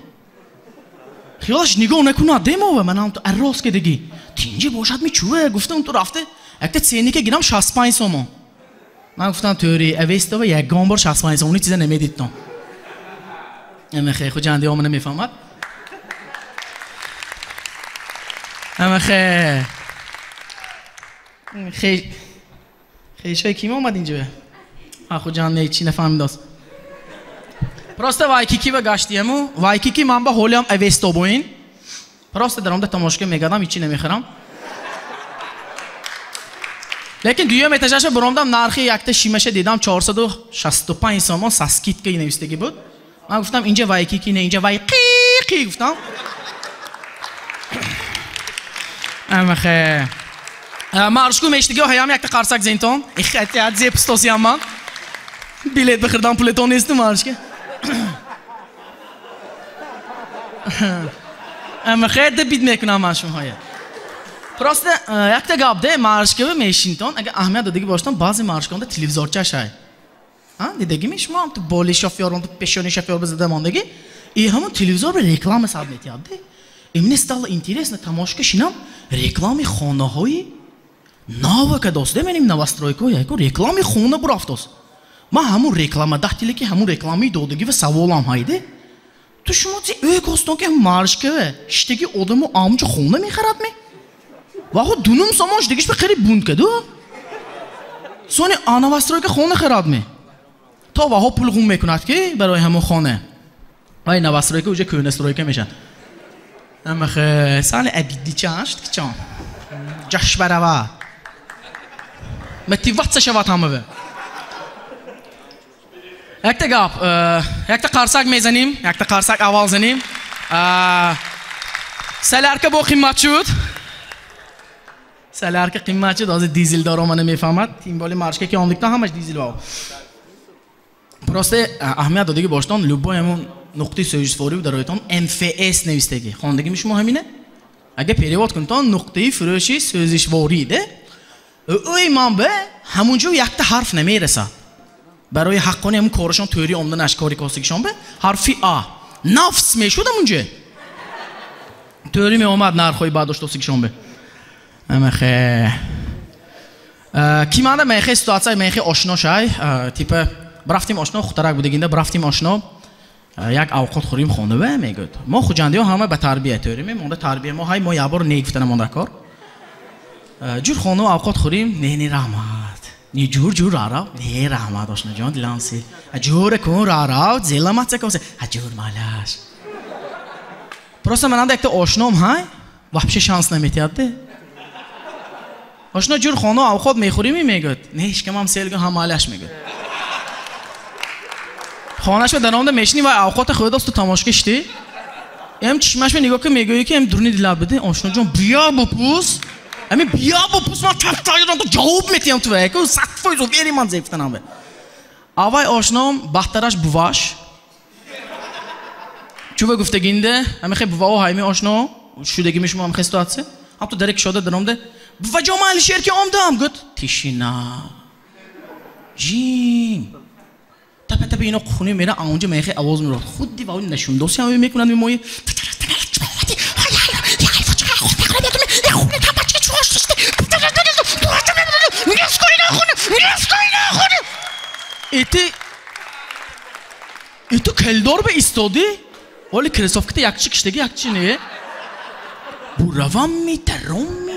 خیالش نگاه نکنه دیمو و من هم تو اراز که دیگه تینجی باشد میچوه گفتم تو رفته یک سینی که گیرم 65 سومو من گفتم توری اویستا و یک گام بار 65 سومونی چیزا نمیدیدم اما خیلی خود جنده همونه میفهمد اما خیلی شوی کیم اومد اینجا خود جنده چی نفهمید است پراسته وایکیکی و گشتیمو وایکیکی من با هولیم اویستا بوین پراسته درام ده تماشکه میگردم هیچی نمیخرم لیکن دیگه میتجاش بروندم نرخی یک شیمشه دیدم 465 سومون ساسکیت که نوشتگی بود من گفتم اینجا وایکیکی نه اینجا وایقیقی گفتم اما خیلی مارشکو میشتگی و هیام یک قرصک زینتون خیلی از زیپستوسی هم من بیلیت بخردم پولتون نیستم مارشکه اما خیلی دبید میکنم ماشون های پراسته یک تا گابده مارشکه و میشینتون اگه اهمیت دادگی باشتن بعضی مارشکه تلویزیون چشای دیدگی میشم تو بالی شافیارون تو پیشانی شافیار بزده ماندگی این همون تلویزیون به رکلام حساب میتیاده این استال اینترس نتاماشکه شینم رکلام خانه های ناو که دوست داریم نوسترویکو یا رکلام خانه برافتوس ما همون رکلام داشتیلی که همون رکلامی دادگی و سوالام هایده تو شما چی کوستون که مارشکه شتگی آدمو آمچه خانه میخرد می واقعا دونم سامانش دیگهش به خیلی بوند کدو سونی آنوستروی که خانه خرد می تا واقعا پول خون میکند که برای همون خانه وای نوستروی که اوجه کونستروی که میشن اما خیلی سال ابیدی چاشت که چان جاش بروا متیوات شوات همه به یک تا گاب یک تا قرصک میزنیم یک تا قرصک اول زنیم سالار که با قیمت شد سالار که قیمت شد از دیزل دارم من نمیفهمد تیم بالی مارشکه که آمریکا همش دیزل واو پراسته اهمیت دادگی باشتن لوبای همون نقطه سوژیس فوری و درایتان MFS نویستگی خواندگی میشم همینه اگه پیروات کنتان نقطه فروشی سوژیس فوری ده اوی من به همونجا یک تا حرف نمیرسه برای حقانی همون کارشان توری آمدن اشکاری کاسیکشان به حرفی آ نفس میشود همونجا توری می آمد نرخوی بعدش توسیکشان به اما خیلی کی مانده میخی سیتواسیای میخی آشنا شای تیپ برفتیم آشنا خطرک بودگینده برفتیم آشنا یک اوقات خوریم خونه به میگود ما خوجندی ها همه به تربیت داریم مونده تربیت ما های ما یه بار نیگفتن مونده کار جور خونه و اوقات خوریم نه رحمت نی جور رارا نه رحمت آشنا جان دلانسی جور کن رارا زلمت سکوسه جور مالاش پروسه من یک تا آشنام های وحش شانس نمیتیاده آشنا جور خانه او خود میخوریم میگود نه اشکم هم سیلگو هم مالش میگود خانهش به درآمده میشنی و اوقات خود است تو تماشا کشتی ام چشمش به نگاه که میگویی که ام درونی دل بده آشنا جان بیا بپوس امی بیا بپوس من تفتایی رو تو جواب میتیم تو که صفای رو بیاری من زیفتنم به آوای آشنام بخترش بواش چوبه گفتگینده امی خیلی بوا و هایمی آشنا شدگی میشم هم خستاتسه هم تو درک شده درآمده و جمال شیر که آمدم گفت تیشینا جین تپه اینا خونه میره اونجا میخه آواز میره خود دیواری نشون دوستی همه میکنن میموی ایتو کلدار به ایستادی ولی کرسافکت یکچی کشتگی یکچی نه بوروام می ترومی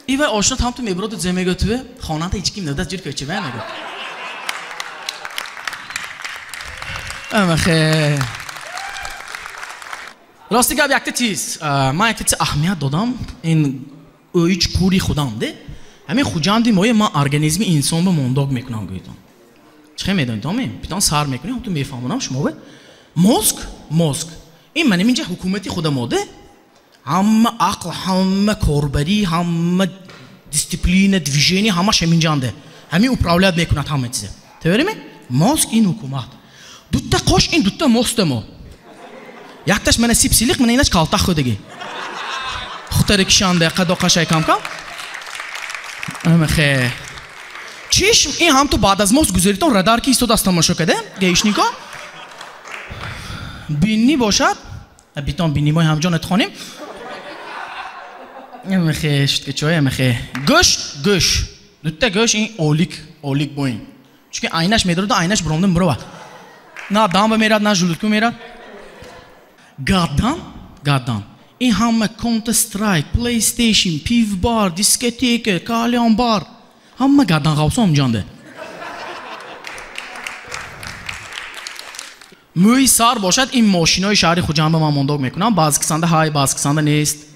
ایوه آشنا tam تو میبرد زمه گتوه خانه تا هیچ کیم ندست جور که به نگو اما خیلی راستی گاب یکت چیز من یکت اهمیت دادم این اویچ کوری خودم ده همین خوجاندی مایه من ارگانیزمی انسان به مونداگ میکنم گویدم چه میدونید همین بیتان سر میکنی هم تو میفهمونم شما به مزگ این من اینجا حکومتی خودم ماده همه عقل همه کاربری همه دیسپلین دیویژنی همه شمینجانده همین اپراولیت میکند همه چیزه تبریمه مزگ این حکومت دوتا قاش این دوتا مست ما یکتاش من سیب سیلیق من ایناش کالتاق خودگی خطر کشانده قد و قشای کم خیلی چیش این هم تو بعد از ماست گذاریتون رادار کی استاد استماشو کده گیشنیکا بینی باشد بیتون بینی ما هم جانت خانیم مخشت که چای مخه گوش دوتا گوش این اولیک بوین چون آیناش میدارد آیناش برامدن برو نه دام میراد نه جلوتکو میراد گادام این همه کانتر استرایک پلی استیشن پیو بار دیسکتیک کالیان بار همه گردن قوسو همجانده موی سار باشد این ماشینای شهری خوجان به من مونداگ میکنم باز کسانده های باز کسانده نیست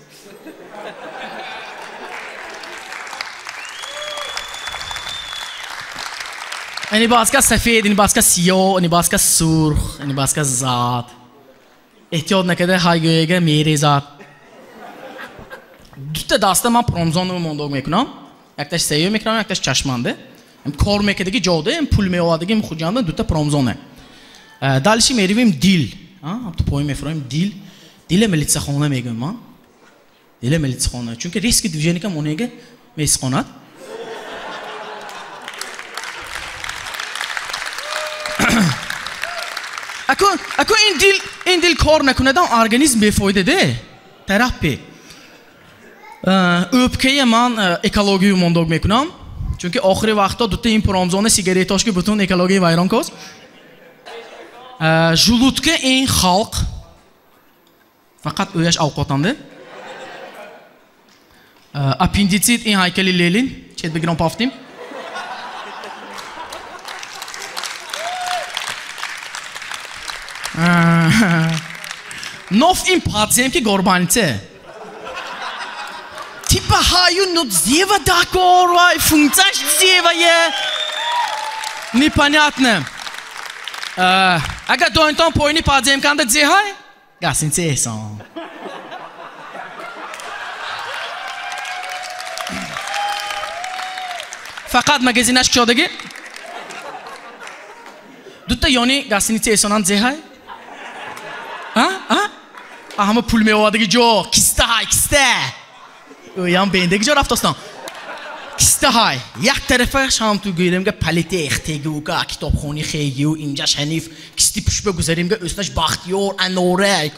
اینی باز که سفید اینی باز که سیاه اینی باز که سرخ اینی باز که زاد احتیاط نکرده های گویگه میری زاد دوتا دسته من پرومزان رو مونداگ میکنم یکتاش سیاه میکنم یکتاش چشمانده کار میکردگی جاده پول میوادگی خوجانده دوتا پرومزانه دالشی میرویم دیل تو پای میفرمیم دیل ملیت خانه میگم ما دیل ملیت خانه چون که ریسک دیوژنی که مونیگه میسخوند اکو این دیل کار نکنه دام ارگانیزم بفایده ده تراپی öpkeyi من ekologiyi مونداگ میکنم چون که آخری وقتا دوتا این پرامزانه سیگاریتاش که بتون ekologiyi ویران کاز جلوتکه این خلق فقط اویش اوقاتانده اپندیسیت این هیکلی لیلین چید بگیرم پافتیم نوف این پادزیم که گربانیته تیپا هایو نو زیوه داکور وای فونتاش زیوه یه непонятно اگر دوینتان پوینی پادزیم کنده زی های گسین چه احسان فقط مگزینش کشادگی دوتا یونی گسینی چه احسانان زی های همه پول میوادگی جو کسته های کسته اویم بیندگی جو رفت استان کسته های یک طرفش هم تو گیریم که پلیت اختیگو که کتاب خونی خیگی و اینجاش هنیف کستی پش بگذاریم که استش بختیار انوره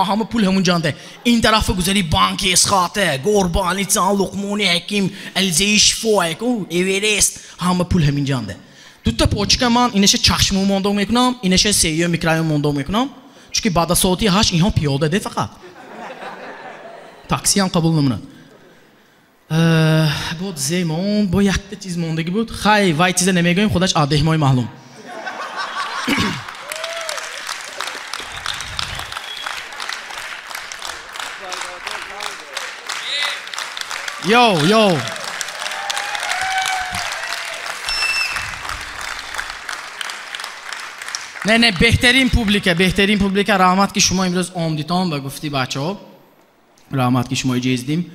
همه پول همون جانده این طرف گذاری بانکی اسخاته گربانی چان لقمونی حکیم الزیش فوه ایویرست همه پول همین جانده دوتا پوچکه من اینش چشمو مونداگ میکنم اینش سیو میکرایم مونداگ میکنم چون بعد از صوتی هاش اینها پیاده ده فقط تاکسی هم قبول نمونه بود زمان با یک چیز موندگی بود خیلی وای چیز نمیگویم خودش آدهمای معلوم یو نه بهترین پوبلیکه رحمت که شما امروز آمدیتان و گفتی بچه ها رحمت که شما اجازه دیم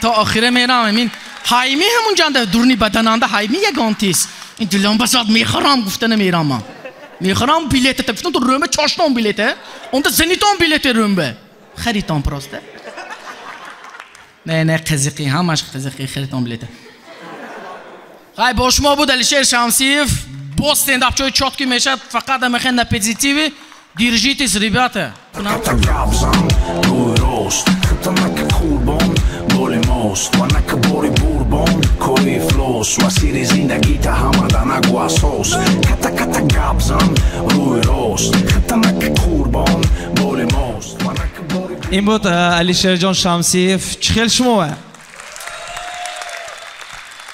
تا آخره میرم امین هایمی همون جانده دورنی بدنانده هایمی یگانتیست این دلم بساد میخورم گفته نمیرم من میخورم بیلیته تفتون تو رومه چاشتان بیلیته اون تا زنیتان بیلیته رومه خریتان پرسته نه قزقی همش قزقی خیلیتون بلیده خیلی با شما بود علیشیر شمسیف با ستنداپ چوی چوتکی میشد فقط همه на позитиве держитесь ребята این بود علیشیر جان شمسیف چخیل شما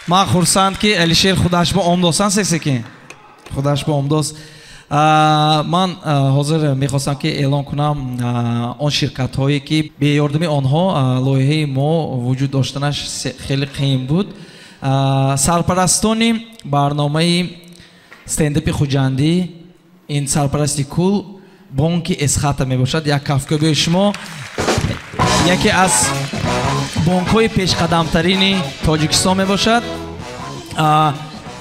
ما خورسند که علیشیر خودش با امدوستان سکسکی خودش با امدوست من حاضر میخواستم که اعلان کنم آن شرکت هایی که به یاردم آنها لایحه ما وجود داشتنش خیلی قیم بود سرپرستان برنامه استنداپ خوجندی این سرپرستی کل بانک اسخط می باشد یک کافکو به شما یکی از بانک های پیش قدم ترین تاجیکستان می باشد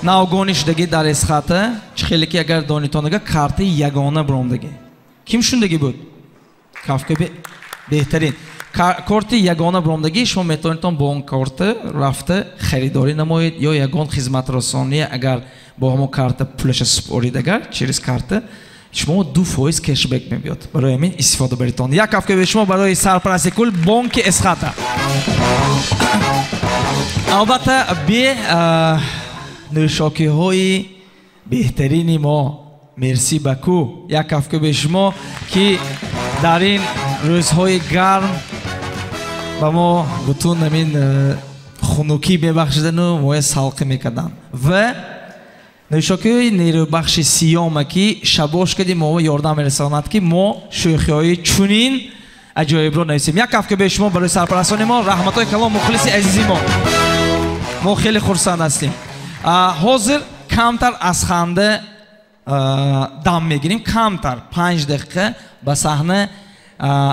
ناوگانی شدگی در اسخطه خیلی که اگر دانیتانگه کارت یگانه برامدگی کیم شوندگی بود کافکو بهترین کارت یگانه برامدگی شما میتونید با کارت رفته خریداری نمایید یا یگان خدمت رسانی اگر با همون کارت پولش سپارید اگر چیز کارت شما 2% کشبک میبیاد برای همین استفاده بریتون یک کافکو به شما برای سرپرستی کل بانک اسخطه البته به نوشاکی های بهترین ما مرسی بکو یک کافکو به شما که در این روزهای گرم با ما بتون همین خنوکی ببخشیدن و ما سلقه میکردن و نوشاکی های نیرو بخش سیام که شباش کردیم ما یاردم رساند که ما شوخی های چونین عجایب رو نویسیم یک کافکو به شما برای سرپرستان ما رحمت های کلام مخلصی عزیزی ما خیلی خرسند هستیم حاضر کمتر از خنده دم میگیریم کمتر 5 دقیقه به صحنه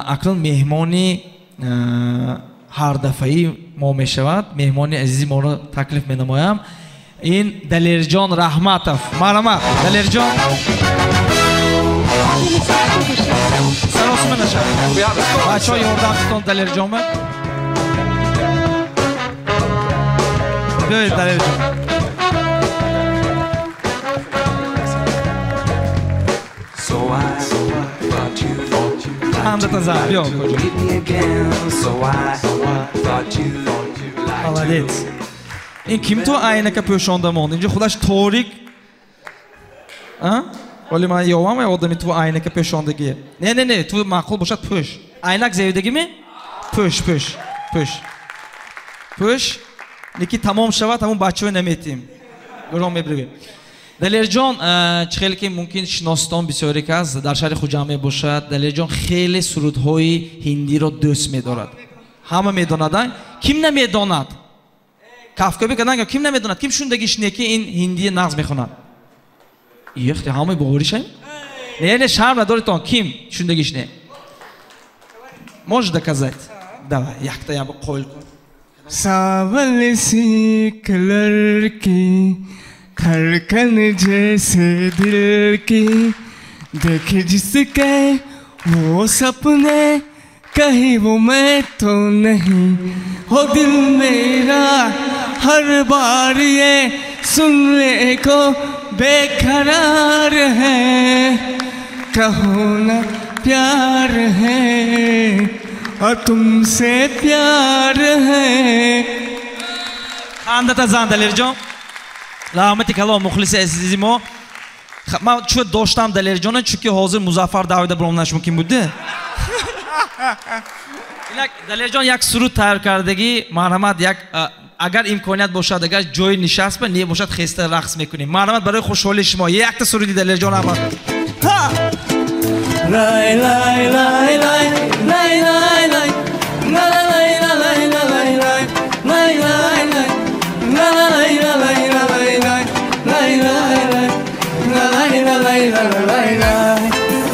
اکنون مهمانی هر دفعی ما میشود مهمانی عزیزی ما رو تکلیف مینمایم این دلیرجان رحمتوف مرحمت دلیرجان سلام نشه بچه های یاردم تون دلیرجان بیایید دلیرجان این کیم تو عینک پوشانده موند اینجا خودش تاریک ولی من یاوام آدمی تو عینک پوشاندگیه نه تو معقول باشد پوش عینک زیادگی می پوش نیکی تمام شود همون بچه نمیتیم برام میبریم دلیر جان خیلی که ممکن شناستان بسیاری که از در شهر خوجامه باشد دلیر جان خیلی سرودهای هندی را دوست می‌دارد همه می‌دانند کیم نمی‌داند کافکو بکنن کیم نمی‌داند کیم شوندگیش نه که این هندی نغز می‌خواند یخت همه باوریش نه شرم ندارید کیم شوندگیش نه можешь доказать давай یک تا یه قول کن सावल सी कलर की धड़कन जैसे दिल की देखे जिसके वो सपने कहीं वो मैं तो नहीं हो दिल मेरा हर बार ये सुनने को बेकरार है कहो ना प्यार है और तुमसे प्यार है خندت زن دلیر جان رحمتی کلام مخلص عزیزی ما من چون داشتم دلیر جان چون که حاضر مظفر داوود برامنش ممکن بوده دلیر جان یک سرود تیار کردگی مرحمت یک اگر امکانیت باشد اگر جای نشست به باشد خسته رقص میکنیم مرحمت برای خوشحالی شما یک تا سرودی دلیر جان رحمت لای لای لای لای لای لای لای لای لای لای لای لای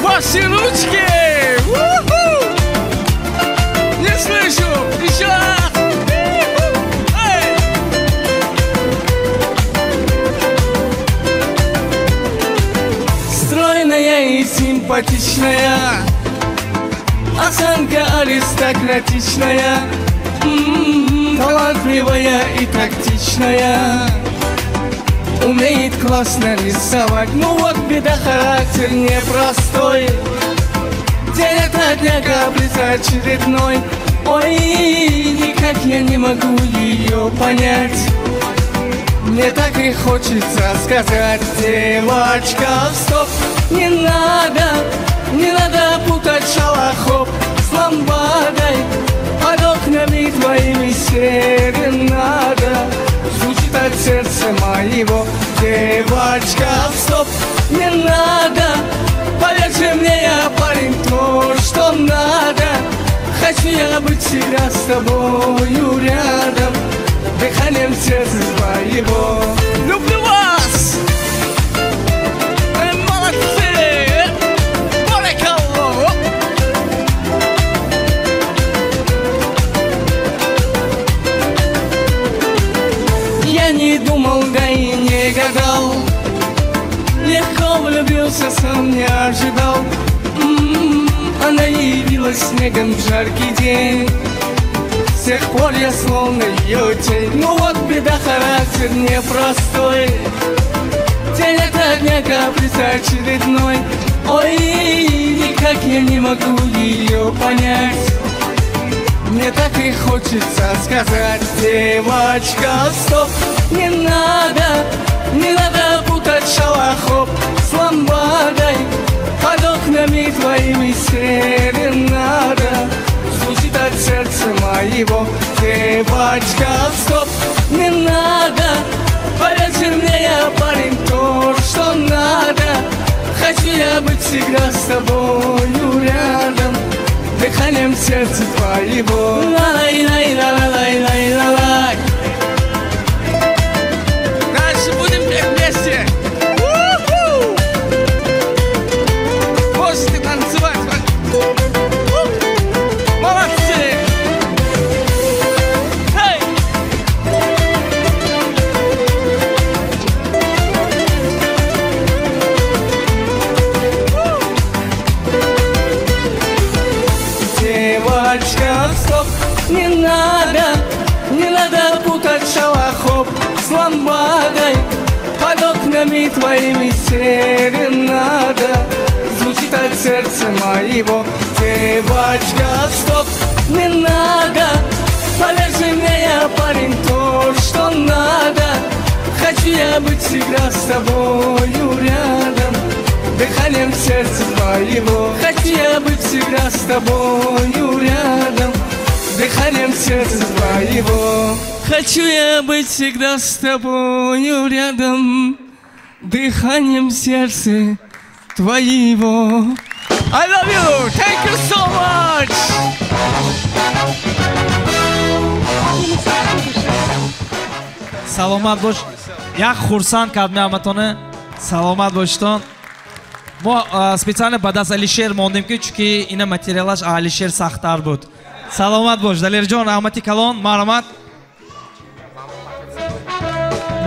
Ваши ручки! Не слышу! Еще раз! Стройная и симпатичная, осанка аристократичная, Талантливая и тактичная, умеет классно рисовать. Ну вот беда, характер непростой. День ото дня каприз очередной. Ой, никак я не могу ее понять. Мне так и хочется сказать: девочка, стоп, не надо путать шалохов с ламбадой. Под окнами твоими серенада звучит от сердца моего. Девочка, стоп, не надо, поверьте мне, я парень то, что надо. Хочу я быть всегда с тобою рядом, дыханием сердца твоего. Люблю вас! Молодцы! Баракалло! Я не думал, да и не гадал, легко влюбился, сам не ожидал. Она явилась снегом в жаркий день, с тех пор я словно ее тень. Ну вот беда, характер непростой. День ото дня каприз очередной. Ой, никак я не могу ее понять. Мне так и хочется сказать: девочка, стоп, не надо путать шалохов с ламбадой. Под окнами твоими серенада звучит от сердца моего. Девочка, стоп, не надо, поверьте мне, я парень то, что надо. Хочу я быть всегда с тобою рядом, дыханием сердца твоего. Ла-лай-лай-ла-лай-лай-лай-лай. Дальше будем петь вместе. Можете танцевать. Молодцы! Эй! Девочка, стоп, не надо путать шалохов с ламбадой. Под окнами твоими серенада звучит от сердца моего. Девочка, стоп, не надо, поверьте мне, я парень то, что надо. Хочу я быть всегда с тобою рядом, дыханием сердца твоего. Хочу я быть всегда с тобою рядом, дыханием сердца твоего. Хочу я быть всегда с тобою рядом, дыханием сердца твоего. I love you! Thank you so much! Саломат бош. Як хурсанд кардем ҳаматоне. Саломат боштон. Мо специально баъд аз Алишер мондем ки чунки ина материалаш Алишер сахттар буд. Саломат бош Далерҷон, раҳмати калон, марҳамат.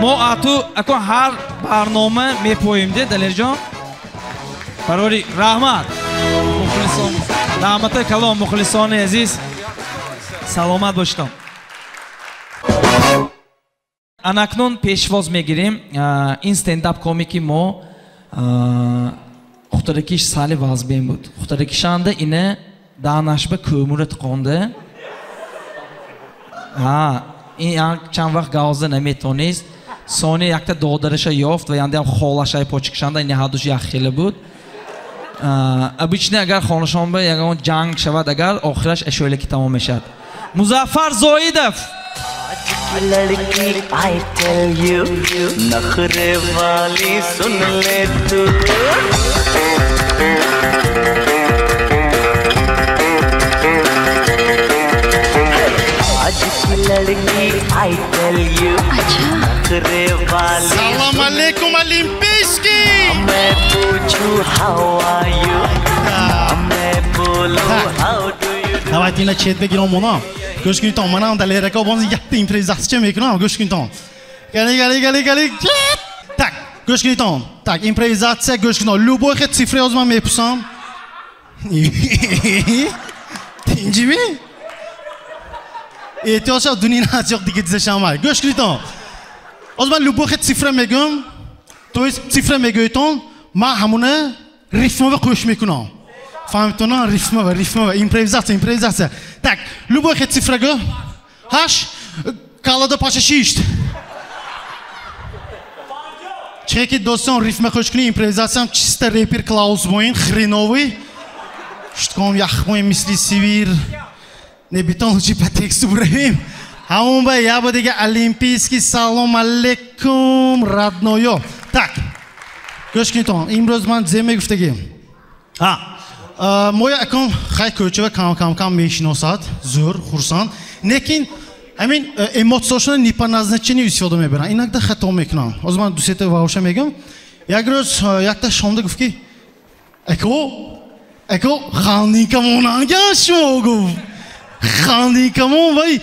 Мо ату ако ҳар барнома мепоем де Далерҷон. Барори раҳмат. Мухлисон. Раҳмати калон мухлисони азиз. Саломат боштон. Анакнун пешвоз мегирем. Ин стендап комики мо хутаракиш сали вазбен буд. Хутаракишанда ине даънашба кӯмура тиқонда. Ин як чанд вақт гавза наметонист. Сони якта додараша ёфт ва яндем холашай почкишанда ин ҳадуш як хеле буд. Обычно агар хонашонба ягон ҷанг шавад, агар охираш ашоилаки тамом мешавад. Музаффар Зоидов. लड़की I tell you नखरे वाली सुन ले तू आज की लड़की I tell you नखरे वाली Salam alaikum Olimpiski. मैं पूछूं how are you मैं बोलूं how do you do. Давайте на чет бегирам мона. Gosh kun ton manam dalle reka bonzi jätte improvisation mekunam gosh kun ton. Gali. Tak, gosh kun ton. Tak, improvizatsiya gosh kun ton. Любой хет цифры озман мепусам. Tinjimi? احتیاج دنیا نزدیک دیگه زشمه گوش کنید از من لبوخ صفر میگم توی صفر میگویتون ما همونه ریتم و گوش میکنم فهمتونا ریتم و ایمپرویزاسیون tak لبوخ صفر گو هاش کالادو پاشه شیشت چه دوستان ریتم خوش کنی ایمپرویزاسیون چیست ریپر کلاوس боин хреновый что я хмой мысли севир не бетон лучше по тексту бравим همون با یا با دیگه олимпийский سلام علیکم родное так گوش کنید امروز من زمین گفتگیم موی اکم خیلی کوچه و کم میشناسد زور خورسان لیکن همین اموتسیون نیپانازنچینی وسیله میبرن اینا که خطا میکنن از من دوسته واوشه میگم یک روز یک تا شامده گفت که اکو خانی کمونان گشت موگو خانی کمون وای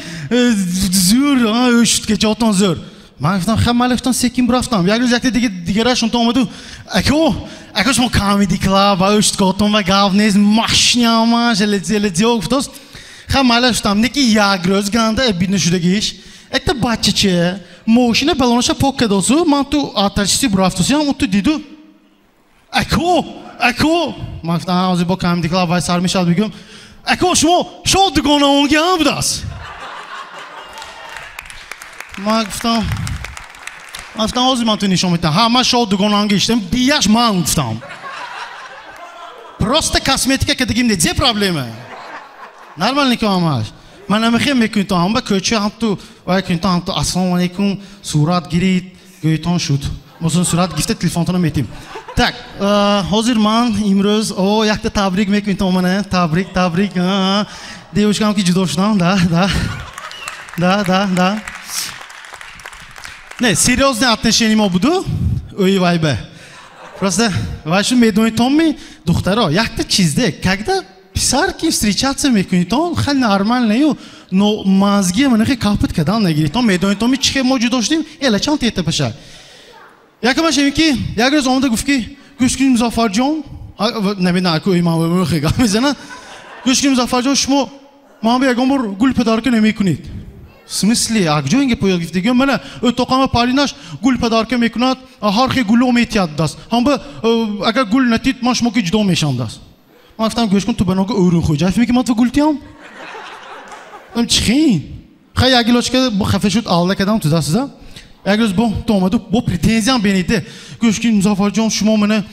زور اشت که چاتون زور من گفتم خب من گفتم سکیم رفتم یک روز یک دیگرشون تو اومدو اکو شما کامیدی کلاب اشت کاتون و گاو نیز ماشنیاما جلدیو گفتاست خب من گفتم نکی یک روز گنده بیدن شدگیش اکتا بچه چه موشینه بلونش پاک کدوسو من تو آتشی برافتوسیم اون تو دیدو اکو من گفتم از با کامیدی کلاب وای سر میشد بگم اکو شما دگانه اونگی هم بدست من گفتم از من تو نشون میدم همه دگانه اونگی اشتم دیگهش من گفتم پروست کاسمتیکه که دیگیم نیست چه پرابلمه نرمال نیکو همش من نمیخوام میکنم تو هم با کوچه هم تو وای کنم تو هم تو السلام علیکم صورت گیرید گویتون شد مثلا صورت گفته تلفنتون میتیم tak حاضر من امروز یک تا تبریک میکنم تو منه تبریک دیوش کام کی جدا شدم да نه серьезное отношение ما بودو اوی وای به просто вашу медонитоми духтара як та чизде когда писар ки встречаться میکنید то خیلی نرمال نیو но мозги من خیلی کاپت کردن نگیرید تو медонитоми چه ما جدا شدیم الا چند تیته بشه یکمش اینه که یک روز آمده گفت که گوش کنیم مظفر جان نمیدونم که ایمان خیلی میزنه گوش کنیم مظفر جان شما ما به یکم بار گل پدرکه نمیکنید سمسلی اگجو اینکه پویا گفت دیگه من اتاقم پاریناش گل پدرکه میکند هر خی گلو میتیاد دست هم به اگر گل نتید ما شما که جدا میشم دست من گفتم گوش کن تو بناگه اورون خوی جای فهمی که من تو گل تیام چی خیلی اگلوش که خفه شد آله کردم تو دست زد یک روز تو اومدو با پرتنزیان بینیده گوش کنید مظفر جان شما منه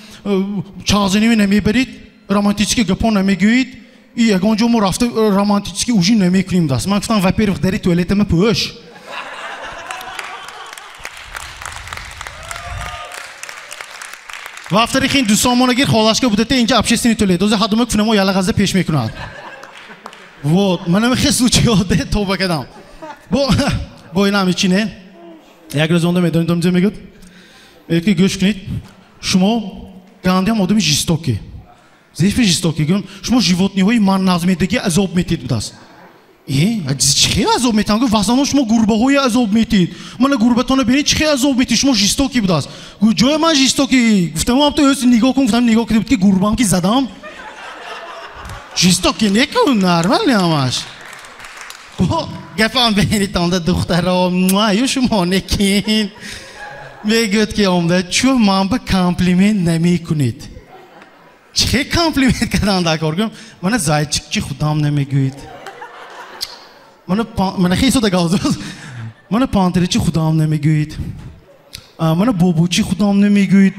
چازنی نمیبرید رومانتیکی گپون نمیگویید یگان جو ما رفته رومانتیکی اوجی نمیکنیم دست من گفتم во-первых داری توالتم پوش و افتری خین دوستامون گیر خالش که بودته اینجا общественный туалет دوز هادومک فنمو یالا غزه پیش میکنند вот منم خیلی سوچیاده توبه کردم با اینا میچینه یک روز اونده میدونید چه میگه که گوش کنید شما گاندی هم آدمی جیستوکی زیف جیستوکی گم شما جیوتنی های من نظمیدگی عذاب میتید بدست چه عذاب میتید گفت واسه شما گربه های عذاب میتید من گربتون ببینید چه عذاب میتید شما جیستوکی بدست گفت جای من جیستوکی گفتم هم تو نگاه کن گفتم نگاه کردید که گربه هم که زدم جیستوکی نکن نرمال نیامش گفتم بینید آمده دخترها مایو شما نکین میگوید که آمده چون من به کامپلیمنت نمی کنید چه کامپلیمنت کردن دکار کنم من زایچکی خودم نمیگوید من خیلی سوده گازوز من پانتریچی خودم نمیگوید من بابوچی خودم نمیگوید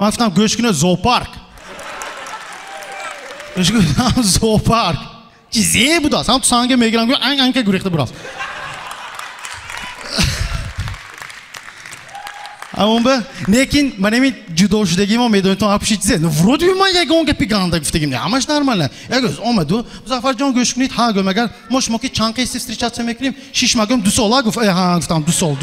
من گفتم گوش کنه زوپارک گوش کنه زوپارک چیزی بود است هم تو سانگه میگیرم گوی انگ که گریخته براست اون به لیکن من نمی جدا شدگی ما میدونید تو اپشی چیزه ورود بی من یک اون که پیگانده گفتگیم نه همش نرماله یک روز اومدو مظفر جان گوش کنید ها گم اگر ما شما که چند قیس استریچات میکنیم شش مگم دو سال گفت ها گفتم دو سال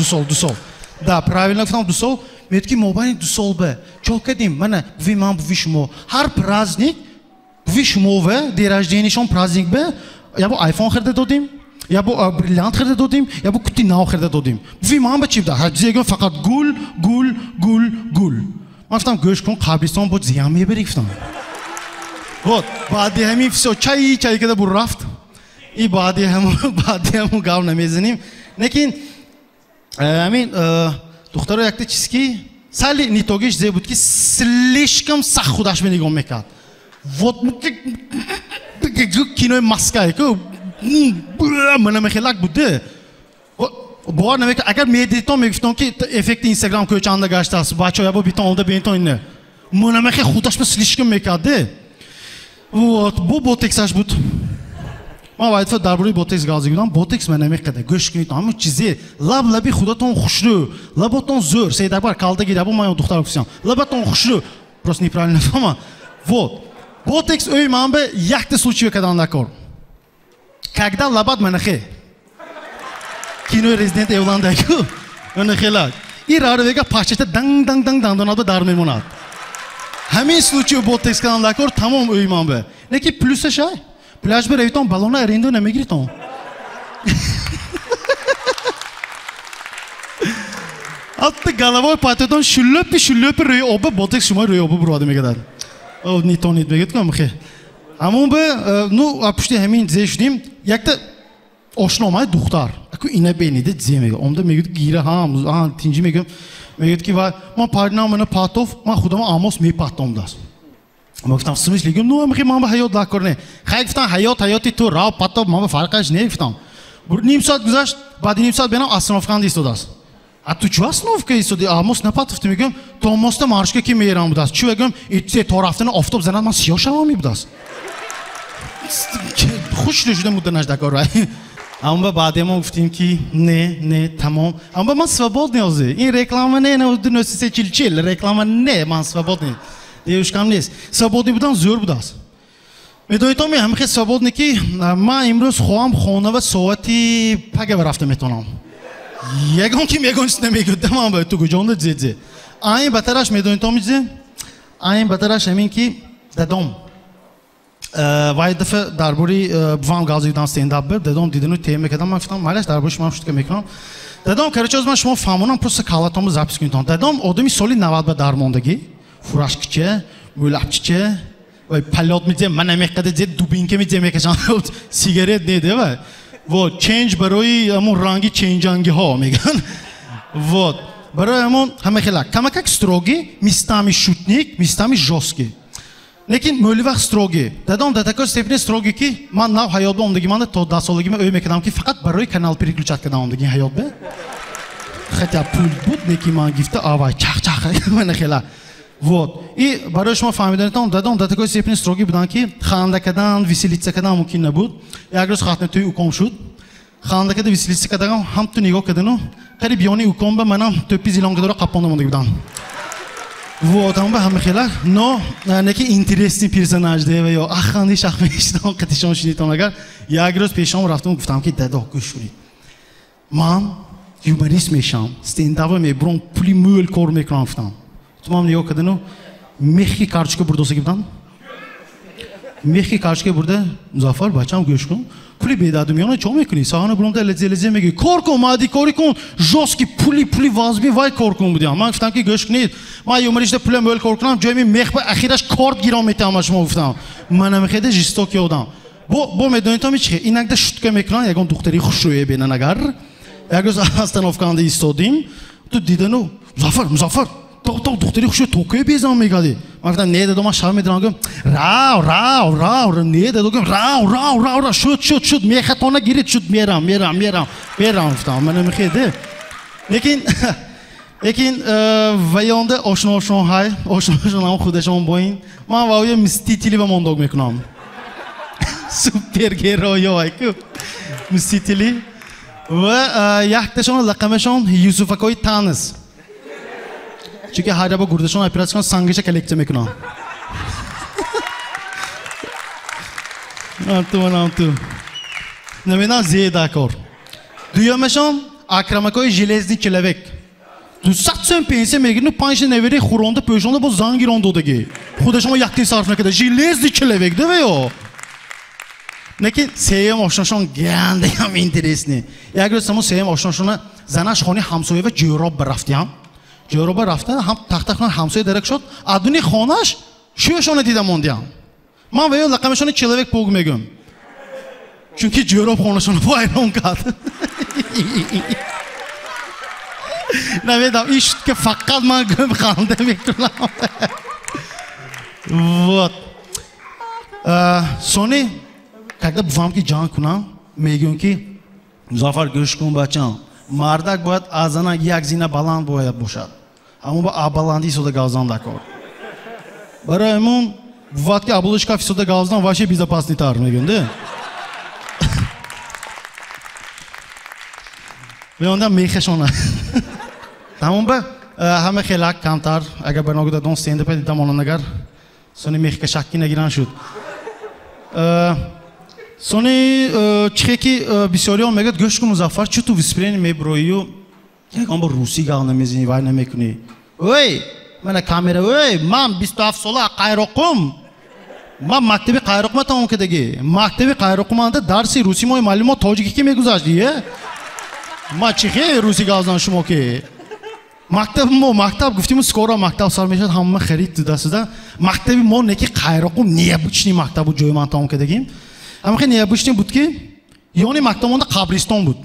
да правильно گفتم دو سال میگه که موبایل دو سال به چه کردیم من بوی شما هر праздник بوی شما و دیر رجدینشون праздник به یا با آیفون خرید دادیم یا با بریلیانت خرید دادیم یا با کتی ناو خرید دادیم بوی ما هم به چی بده هر فقط گل من گفتم گوش کن قبرستان بود زیان میبری گفتم بود بعد همین فسو چای که ده بر رفت ای بعدی همون گاو نمیزنیم. لیکن همین دختر یک چیزی سالی نیتوگیش زی بود که слишком سخت خودش به نگاه میکرد. Вот کینوی ماسکایی که من میخیلک بوده. باور نمیکنم اگر میدیدم میگفتم که افکت اینستاگرام که چند گشته است بچه‌ها با بیتون اونده بین تو اینه من میخوام خودش به سلیشکم میکرده و بوتکسش بود ما باید فقط درباره بوتکس گازی بودم بوتکس من نمیکنه گوش کنید همون چیزی لبی خودتون خوشرو لباتون زور سه دربار کالده گیره با من دختر گفتم لباتون خوشرو просто неправильно фама вот بوتکس اوی من به یک случай کدان نکر когда лабат منخه кино Resident Evil'daki örnekler. İrade vega parçada dang dar memonat. Hemin случай botex kanallar tamam uyman be. Ne ki plus şey? Plaj bir eviton balona erindo ne megriton. Attı galavoy pataton şüllöp rüy oba botex şuma rüy oba burada me kadar. O nitonit beget kam xe. Ama be nu apıştı hemin zeşdim. Yakta oşnomay duhtar. Akı ine beni de zeme. Onda megit gire ha tinci megim. Megit ki var. Ma pardon patov. Ma khudama amos mi patom das. Ma guftam smış ligim. Nu amki ma hayat la korne. Khay guftam hayati tu rav patov ma farqash ne guftam. Bu nim saat guzasht. Badi nim saat benam asnovkan istodas. A tu çu asnovka istodi? Amos ne patov megim. To mosta marshka ki meram budas. Çu megim itse toraftana oftop zanat ma siyah şavam budas. خوش نشده مدت نجدکار رای. اما بعد ما گفتیم که نه تمام. اما من سوابد نیازه. این رکلام نه نوستیسه چیل رکلام نه من سوابد نه. دیوش کم نیست. سوابدی بودن زور بود است. میدونید می همه سوابد نکی من امروز خواهم خونه و ساعتی پگه برفته میتونم. یکم کی میگویست نمیگویم من به تو گوجانده زیده. این بهترش میدونید میشه. این بهترش همین کی دادم. وای دفعه درباره وام گازیدن استنداب بود دادم دیدنو تیم کردم من گفتم مالش دربارش من شد که میکنم دادم کرچه از من شما فهمونم پروسه کالاتامو زاپس کنید دادم آدمی سالی 90 به درماندگی فوراشکچه مولابچه و پلات میده من نمیخواد زد دوبینکه میده میکشم سیگارت نیده و چنج برای همون رنگی چنجانگی ها میگن و برای همون همه خیلی کمک استروگی میستامی شوتنیک میستامی جوسکی لیکن مولی وقت استروگی دادم دادکار سپری استروگی کی من ناو حیات با اندگی من تا 10 سالگی من اوی میکردم که فقط برای کانال پریکلوچات کردم اندگی حیات به خیلی پول بود نیکی من گفته آوای چخ من خیلی вот ای برای شما فهمیدنتون دادم دادکار سپری استروگی بودن که خانده کردن ویسیلیتسه کردن ممکن نبود یک روز خاطر توی اوکم شد خانده کردن ویسیلیتسه کردم هم تو نگاه کردنو قریب یانی اوکم به منم توپی زیلان کردن قپاندم اندگی بودم вот هم به همه خیلی نه نه که اینترستی پرسوناژ ده و یا اخوانی شخمیشتم قطعشان شنیدم اگر یک روز پیشم رفتم گفتم که دادا گوش کنید من یومریست میشم استنداپ میبرم پولی مول کار میکنم گفتم تو من نگاه کردنو میخی کارچکه بردوسه گفتم میخی کارچکه برده مظفر بچه‌م گوش کن پولی بیدادم یعنی چه میکنی ساهانه برام ده لزه میگی کار کن مادی کاری کن جوسکی پولی وازبی وای کار کن بودیم من گفتم که گوش کنید من یومریست پول مول کار کنم جایی میخ به اخیرش کارت گیرام میتونم شما گفتم من میخواد جستوکی آدم با میدونید تو میچه اینک ده شوت که میکنن یکون دختری خوشرویه بینن اگر یک روز استانوفکانده ایستادیم تو دیدنو مظفر تو دختری خوشو توکه بیزام میگادی من گفتم نه دادم من شرم میدارم گفتم راو نه دادم راو شد میخواد گیرید شد میرم گفتم من نمیخواد لیکن ویانده آشنا های آشنا هم خودشون با این من واقعا مستیتیلی و مونداگ میکنم سوپر گرایی های که مستیتیلی و یکتشون لقمشون یوسفکای تانس چون هر با گردشون اپراسیون سانگیش کلکته میکنم تو نمیدونم زیاده کار دویمشون اکرامکای ژیلزنی چلوک تو 100 پنسه میگیرن 5 نوری خورنده پوشونده با زنگ گیرنده دگی خودشون یکتی صرف نکرده ژیلزنی چلوک ده ویا نکی سیم آشناشون گنده هم اینترس نی یک روز سمون سیم آشناشون زنش خانی همسایه و جوراب برفتیم جوراب رفته هم تخت همسایه درک شد ادونی خانش شوشون دیدم موندیم من ویو لقمشون چلوک پوگ میگم چونکه جوراب خونشون وایران کرد نمیدونم ایش که فقط من گم خانده میکنم вот سونی когда بفهم که جان کنم میگم که مظفر گوش کن بچه‌ام مردک باید از آن یک زینه بلند باید باشد اما با بلندی سوده گازان دکار برای امون وقتی که ابلوشکا سوده گازان واشه безопасный тар میگن ده میوندم میخشونه تمام به همه خیلی کمتر اگر برنامه دادن سینده پیدا دامون نگر سونی میخ که شکی نگیرن شد سونی چه کی بسیاری هم میگه گوش کن مظفر چه تو ویسپرین میبرویو یکم با روسی گال نمیزنی وای نمیکنی اوی من کامera اوی من 27 ساله قایرقم من مکتب قایرقم تمام کردگی مکتب قایرقم انده درسی روسی ما معلومات تاجیکی کی میگذاشتیه ما چیخه روسی گازان شما که مکتب گفتیم سکورا مکتب سال میشد همه خرید تو دست مکتب ما نکی قایرقم نیه بچنی مکتب جوی من تمام کردگیم اما خیلی نیه بچنی بود که یعنی مکتب مانده قبرستان بود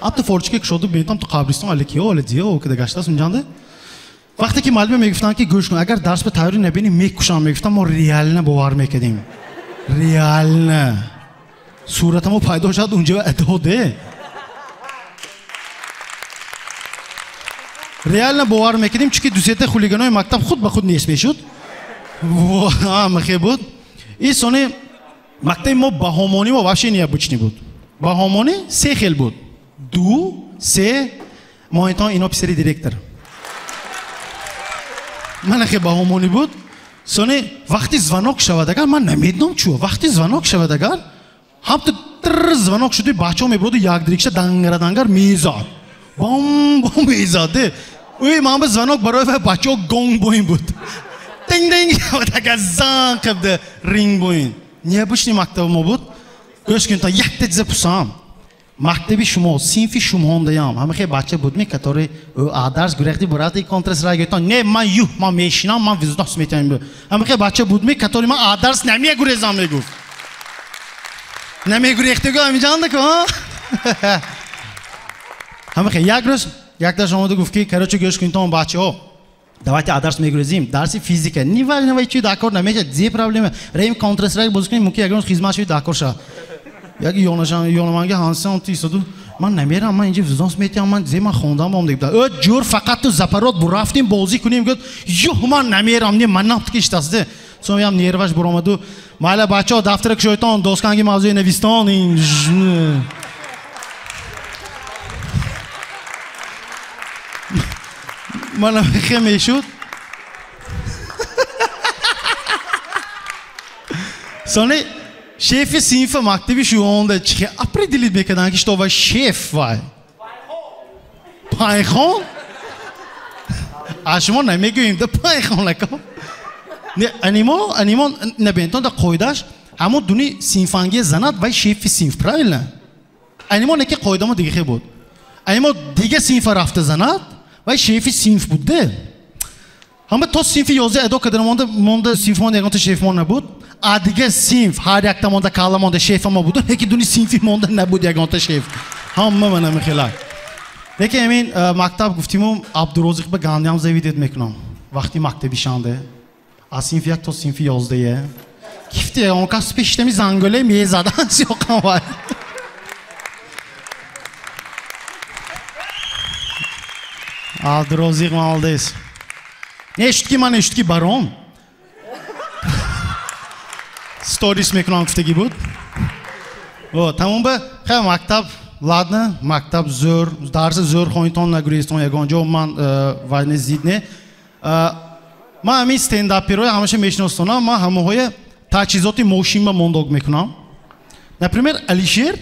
حتی فورچی که شده بیتم تو قبرستان الکی ها الدیه و که گشته است اونجانده وقتی که معلومه میگفتن که گوش کن اگر درس به تیاری نبینی میکشم میگفتن ما ریال نه باور میکردیم ریال نه صورت ما پیدا شد اونجا اداده ریال نه باور میکردیم چون که دوسیت خولیگانای مکتب خود به خود نیست میشد مخی بود این سونه مکتب ما بهامانی ما وحشی نیه بچنی بود بهامانی سه خیل بود 2 3 ماهیتان اینا پسری دیرکتر من خیلی بهامانی بود سونه وقتی زوانوک شود اگر من نمیدونم چوه وقتی زوانوک شود اگر هم تو تر زوانوک شدی بچه ها میبرود یک دریکشه دنگر میزاد بام میزاده اوی من به زوانوک برای بچه ها گونگ بوین بود دنگ دنگ اگر زن کبده رینگ بوین نیه بشنی مکتب ما بود گوش کن تا یک تجزه پسام مکتبی شما سینفی شما هم دیم همه خیلی بچه بود می کتاری آدرس گرفتی برای کانترس رای گیتان نه من میشینم من ویزداس میتونم همه خیلی بچه بود می کتاری من آدرس نمیه گریزم میگفت نمیه گریختی گو همی جانده که همه خیلی یک روز یک درس آمده گفت که کرا چو گوش کن تا بچه ها دوایت آدرس میگریزیم درسی فیزیکه نیوای چی دکار نمیشه زی پرابلمه ریم کانترس رای بازی کنیم ممکن اگر خدمت شوی دکار شه یک یونمانگی هانسان تیستو من نمیرم من اینجا ویزانس میتونم من زی من خوندم با هم دیگه جور فقط تو زپرات برفتیم بازی کنیم گفت یو من نمیرم نی من نفت کش دسته سو میام نیروش برآمدو مال بچه ها دفتر شیطان دوستانگی موضوع نویستان این من خیلی میشد سونی شیف سینف مکتبی شوانده چه اپری دلیت میکردن که شما شیف وای پایخون اشما نمیگوییم ده پایخون لکم نه انیمون نبینتون ده قایدش همون دونی سینفانگی زند وای شیف سینف پرایل نه انیمون نکی قایده ما دیگه خیلی بود انیمون دیگه سینف رفته زند وای شیف سینف بوده همه تا سینف 11 ادو کدر مونده سینف مونده یکان تا شیف مونده نبود دیگه سینف هر یک تا مونده کالا مونده شیف ما بودن یکی دونی سینفی مونده نبود یکان تا شیف همه من میخیلای دیگه همین مکتب گفتیم عبدالرزاق به گاندی هم زویدید میکنم وقتی مکتبی شانده از سینف یک تا سینف 11 گفتی اون کس پیشتمی زنگوله میزدن سیاقم وای عبدالرزاق مالدیس نشت من نشت کی برام ستوریس میکنم گفتگی بود و تمام به خیلی مکتب لادنه مکتب زور درس زور خوینتون نگریستون یگانجا من وارد زید نه من همین استنداپی رو همیشه میشناسونم من همه های تجهیزاتی موشین با موندوگ میکنم نپریمر الیشیر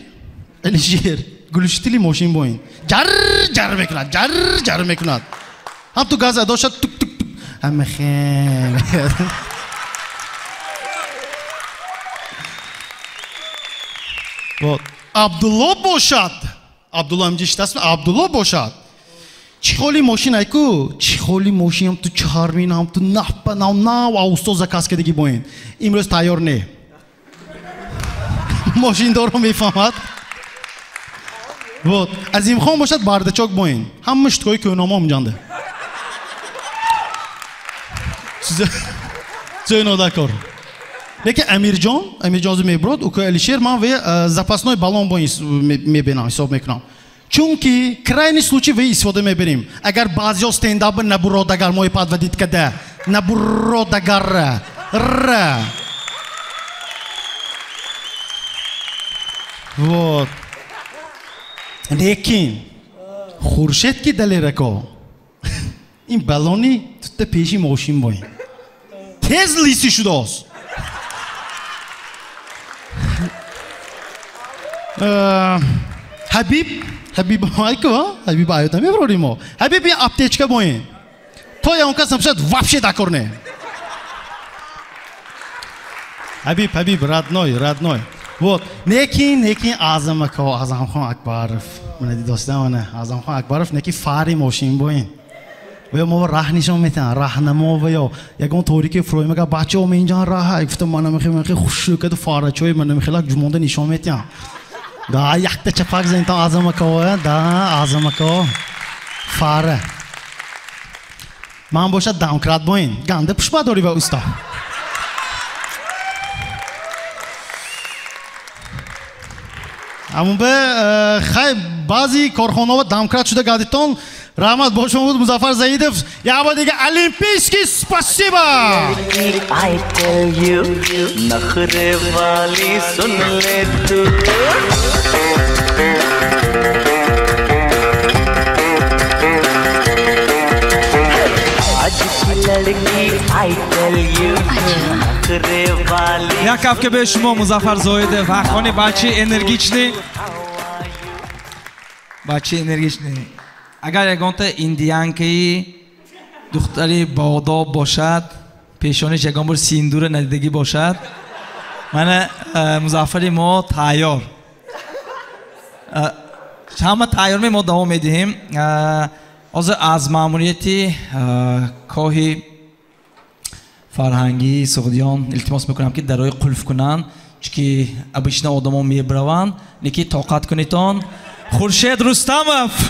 گلوشتیلی موشین با این جر میکند هم تو گاز ادا شد توک توک توک همه خیلی عبدالله باشد عبدالله همجه شده عبدالله باشد چی خولی موشین ایکو چی خولی موشین هم تو چهارمین هم تو نو آوستو زکاس کدگی باین امروز تایار نه ماشیندارو میفهمد. بود عظیم خان باشد بردهچوک باین هم مشتکای کوناما میجانده چه نودکار لیکن امیر جان میبرد او که الیشیر من و запасной балон باین میبینم حساب میکنم چونکی крайний случай وی استفاده میبریم اگر بعضی استنداب نبرودگر مای подводит کده نبرودگر ر вот لیکن خورشید کی دلی رکو این بالونی تو پیشی ماشین باین تیز لیسی شده است حبیب حبیب آیوتا میبروریم حبیب یه اپتیچکا باین تو یا اونکا سمشد وابشه دکرنه حبیب رادنوی вот неки азам хон акбаров мана дидостамана азам хон акбаров неки фари мошин боин ва мо раҳ нишон метан раҳнамо ва ё ягон торики фрой мага бачао менҷан раҳ гуфтам мана мехи хушукаду фарачой мана мехилак ҷумонда нишон метан да якта чапак зентан азамако да азамако фара ман бошад дамкрат боин ганде пушба дори ва уста همون به خیلی بعضی کارخانه و دمکرات شده گادیتون رحمت با شما بود مظفر زهیدف یه بار دیگه المپیسکی спасибо I tell you نخره والی سن ले तू आज की लड़की I tell you نخره والی یک هفته به شما مظفر زاهد وقتانی بچه انرژیچنی اگر یگانت ایندیانکی دختری بادا باشد پیشانش یگان بار سیندور ندیدگی باشد من مظفری ما تایار همه تایار می ما دوام میدهیم از ماموریتی کاهی فرهنگی سعودیان التماس میکنم که درای قلف کنن چون که ابیشنا آدما میبروند نکی طاقت کنیتان خورشید رستمов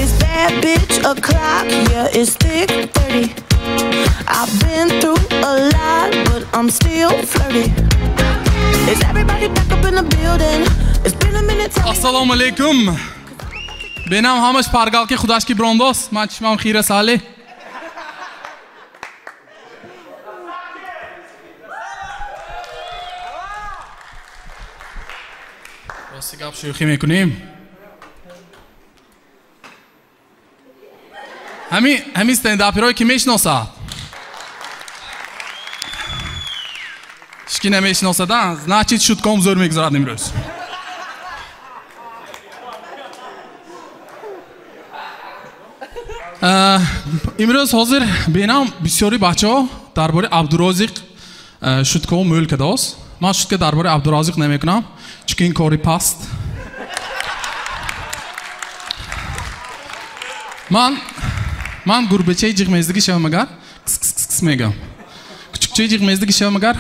Is that bitch a clock? Yeah, it's thick 30. I've been through a lot, but I'm still flirty. Is everybody back up in the building? It's been a minute. Assalomu alaykum. Benam hamish pargalki xudashki brondos. Man chishmam xira sali. Rossi gap shuyxi mekunیم. همین استنداپیرایی که میشناسد اشکی نمیشناسدن значит شوتکام زور میگذارد امروز امروز حاضر بینم بسیاری بچه ها درباره عبدالرازق شوتکام مول کده است من شوتکه درباره عبدالرازق نمیکنم چون این کاری پست من گربه‌چه جیغ شو مگر کس میگم کوچکچه جیغ شو مگر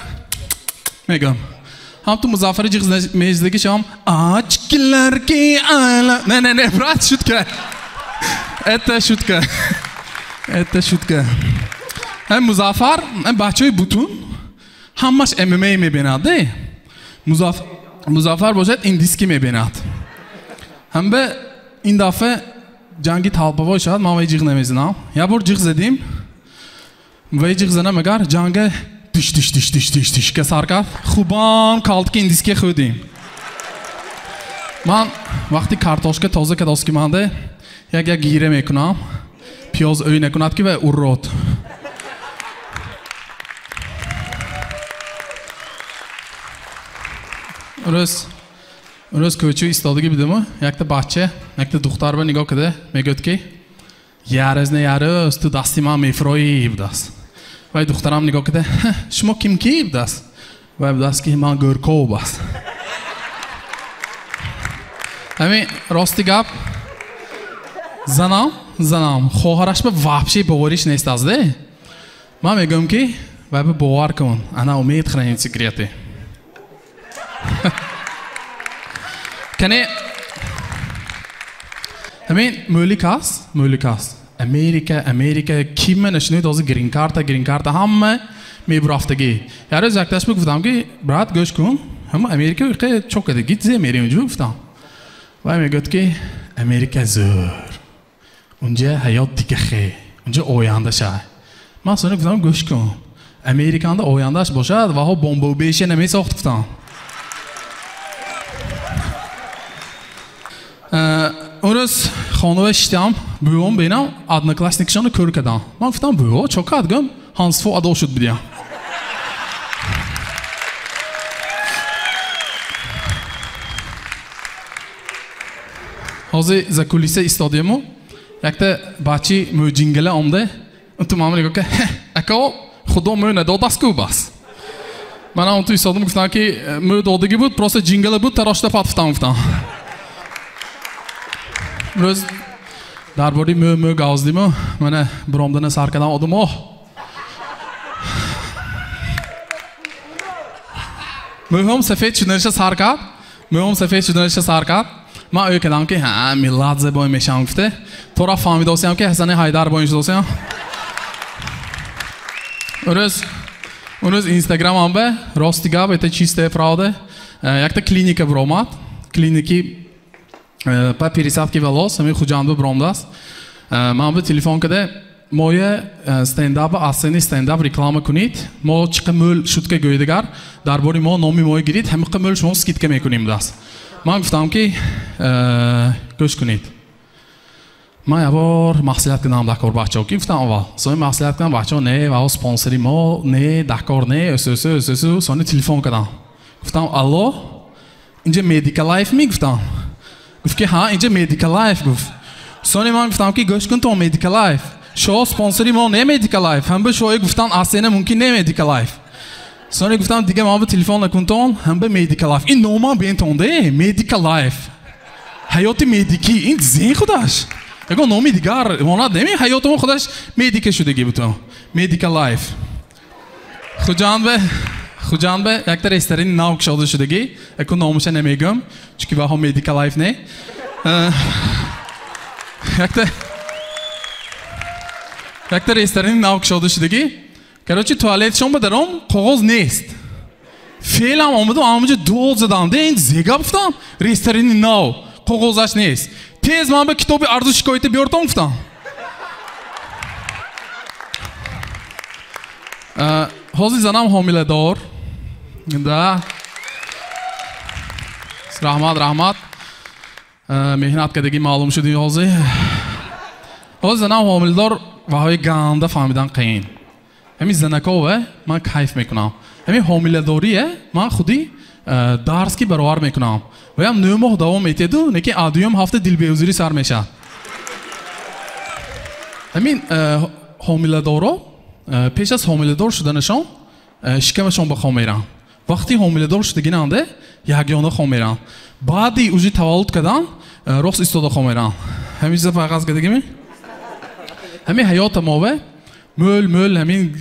میگم هم تو مظفر جیغ شو آج کلر کی آلا نه برات شد که ات شد که هم مظفر هم بچه‌ی بوتون همش MMA میبیند مظفر باشد این دیسکی میبیند هم به این دفعه جنگی طالبا شد ما وی جیغ نمیزنم یا بار جیغ زدیم وی جیغ زنم اگر جنگ دیش که سرکت خوبان کالد که این دیسکی خودیم من وقتی کارتاشک تازه که داسکی منده یک گیره میکنم پیاز اوی نکند که و اورود روز کوچو ایستادگی بیدم یک تا بچه یک تا دختر به نگاه کده میگوید که یارز تو دستی من میفرویی بودست و دخترم نگاه کده شما کیم کی بودست و بودست که من گرکو بست همین راستی گپ زنم زنم خواهرش به وحشی باوریش نیست از ده من میگم که و به باور کن انا امید خرم این سکریته کنه همین مولیک است امریکا کیم نشنید از گرین کارت همه میبرافتگی یارو زکتاش بگفتم که برات گوش کن هم امریکا که چوکده گیت زی میریم اونجا گفتم و میگفت که امریکا زور اونجا حیات دیگه خیلی اونجا آینده شد من sonra گفتم گوش کن امریکان da آیندهش باشد و ها بمب بیشه نمیساخت گفتم اون روز خانوه شدم بوام بینم одноклассникшаны کور کردم من گفتم بو چوکات گم هانسفو ادو شد بدیم حاضر ز کلیسه استادیومو یکتا بچی مو جینگله آمده اون تو مامانی گفت که اکا خدا مو نداد است کو بس من اون تو استادیوم گفتم که مو دادگی بود پروسه جینگله بود تراشته پاتفتم گفتم روز درباره مو گازدیمو من برامدن سر کردم آدمو مو هم سفید شدنش سر کرد ما اوی کردم که ها میلاد زبان میشم گفته تو را فهمیده هستم که حسن حیدر باید شده هستم اون روز اینستاگرام هم به راستیگاه به چیسته فراده یک تا کلینیک برامد کلینیکی پا پیریسات که ولاس همی خوجان به برامده است من به تلفن کده مایه استنداب آسانی استنداب رکلام کنید ما چه مول شد که گویدگر درباره ما نامی مایه گیرید همه مول شما سکیت که میکنیم دست من گفتم که گوش کنید من یه بار محصولیت کردم دکار بچه ها که گفتم اول سوی محصولیت کردم بچه ها نه و سپانسری ما نه دکار نه اسو سوی تلفن کردم گفتم الو اینجا مدیکال لایف می گفتم گفت که ها اینجا مدیکال لایف گفت سوی من گفتم که گوش کن تو مدیکال لایف شو سپانسری ما نه مدیکال لایف هم به شوی گفتن اصلا ممکن نه مدیکال لایف sonra گفتم دیگه ما به تلفن نکنتون هم به مدیکال لایف این نوما بینتونده مدیکال لایف حیات مدیکی این زین خودش اگه نومی دیگر ماناد نمی حیات ما خودش مدیکه شدگی بودم مدیکال لایف خوجان به یک تا رستوران ناوک شدگی اگه نامش نمیگم چون با هم مدیکال لایف نه یک تا رستوران ناوک شدگی کرچی توالتشون بدارم کاغذ نیست فعلا آمدم آموزه دول زدم ده این زیگا بفتم رستورانی ناو کاغذش نیست تیز من به کتاب ارزو شکایت بیارتم گفتم حاضی زنم حامله دار ده رحمت مهنت کردگی معلوم شدی حاضی زنم حامله دار و های گنده فهمیدن قین همین زنکاوه من کیف میکنم همین حامله داریه من خودی درس کی برابر میکنم و هم 9 ماه دوام میتیدو نکی آدیوم هفته دل بیوزیری سر میشه همین حامله دارا پیش از حامله دار شدنشان شکمشان بخوام میرن وقتی حامله دار شدگیننده یگانه خوام میرن بعدی اوجی تولد کردن رخص استاده خوام میرن همین چیزا فقط کردگی همین حیات ماوه مول همین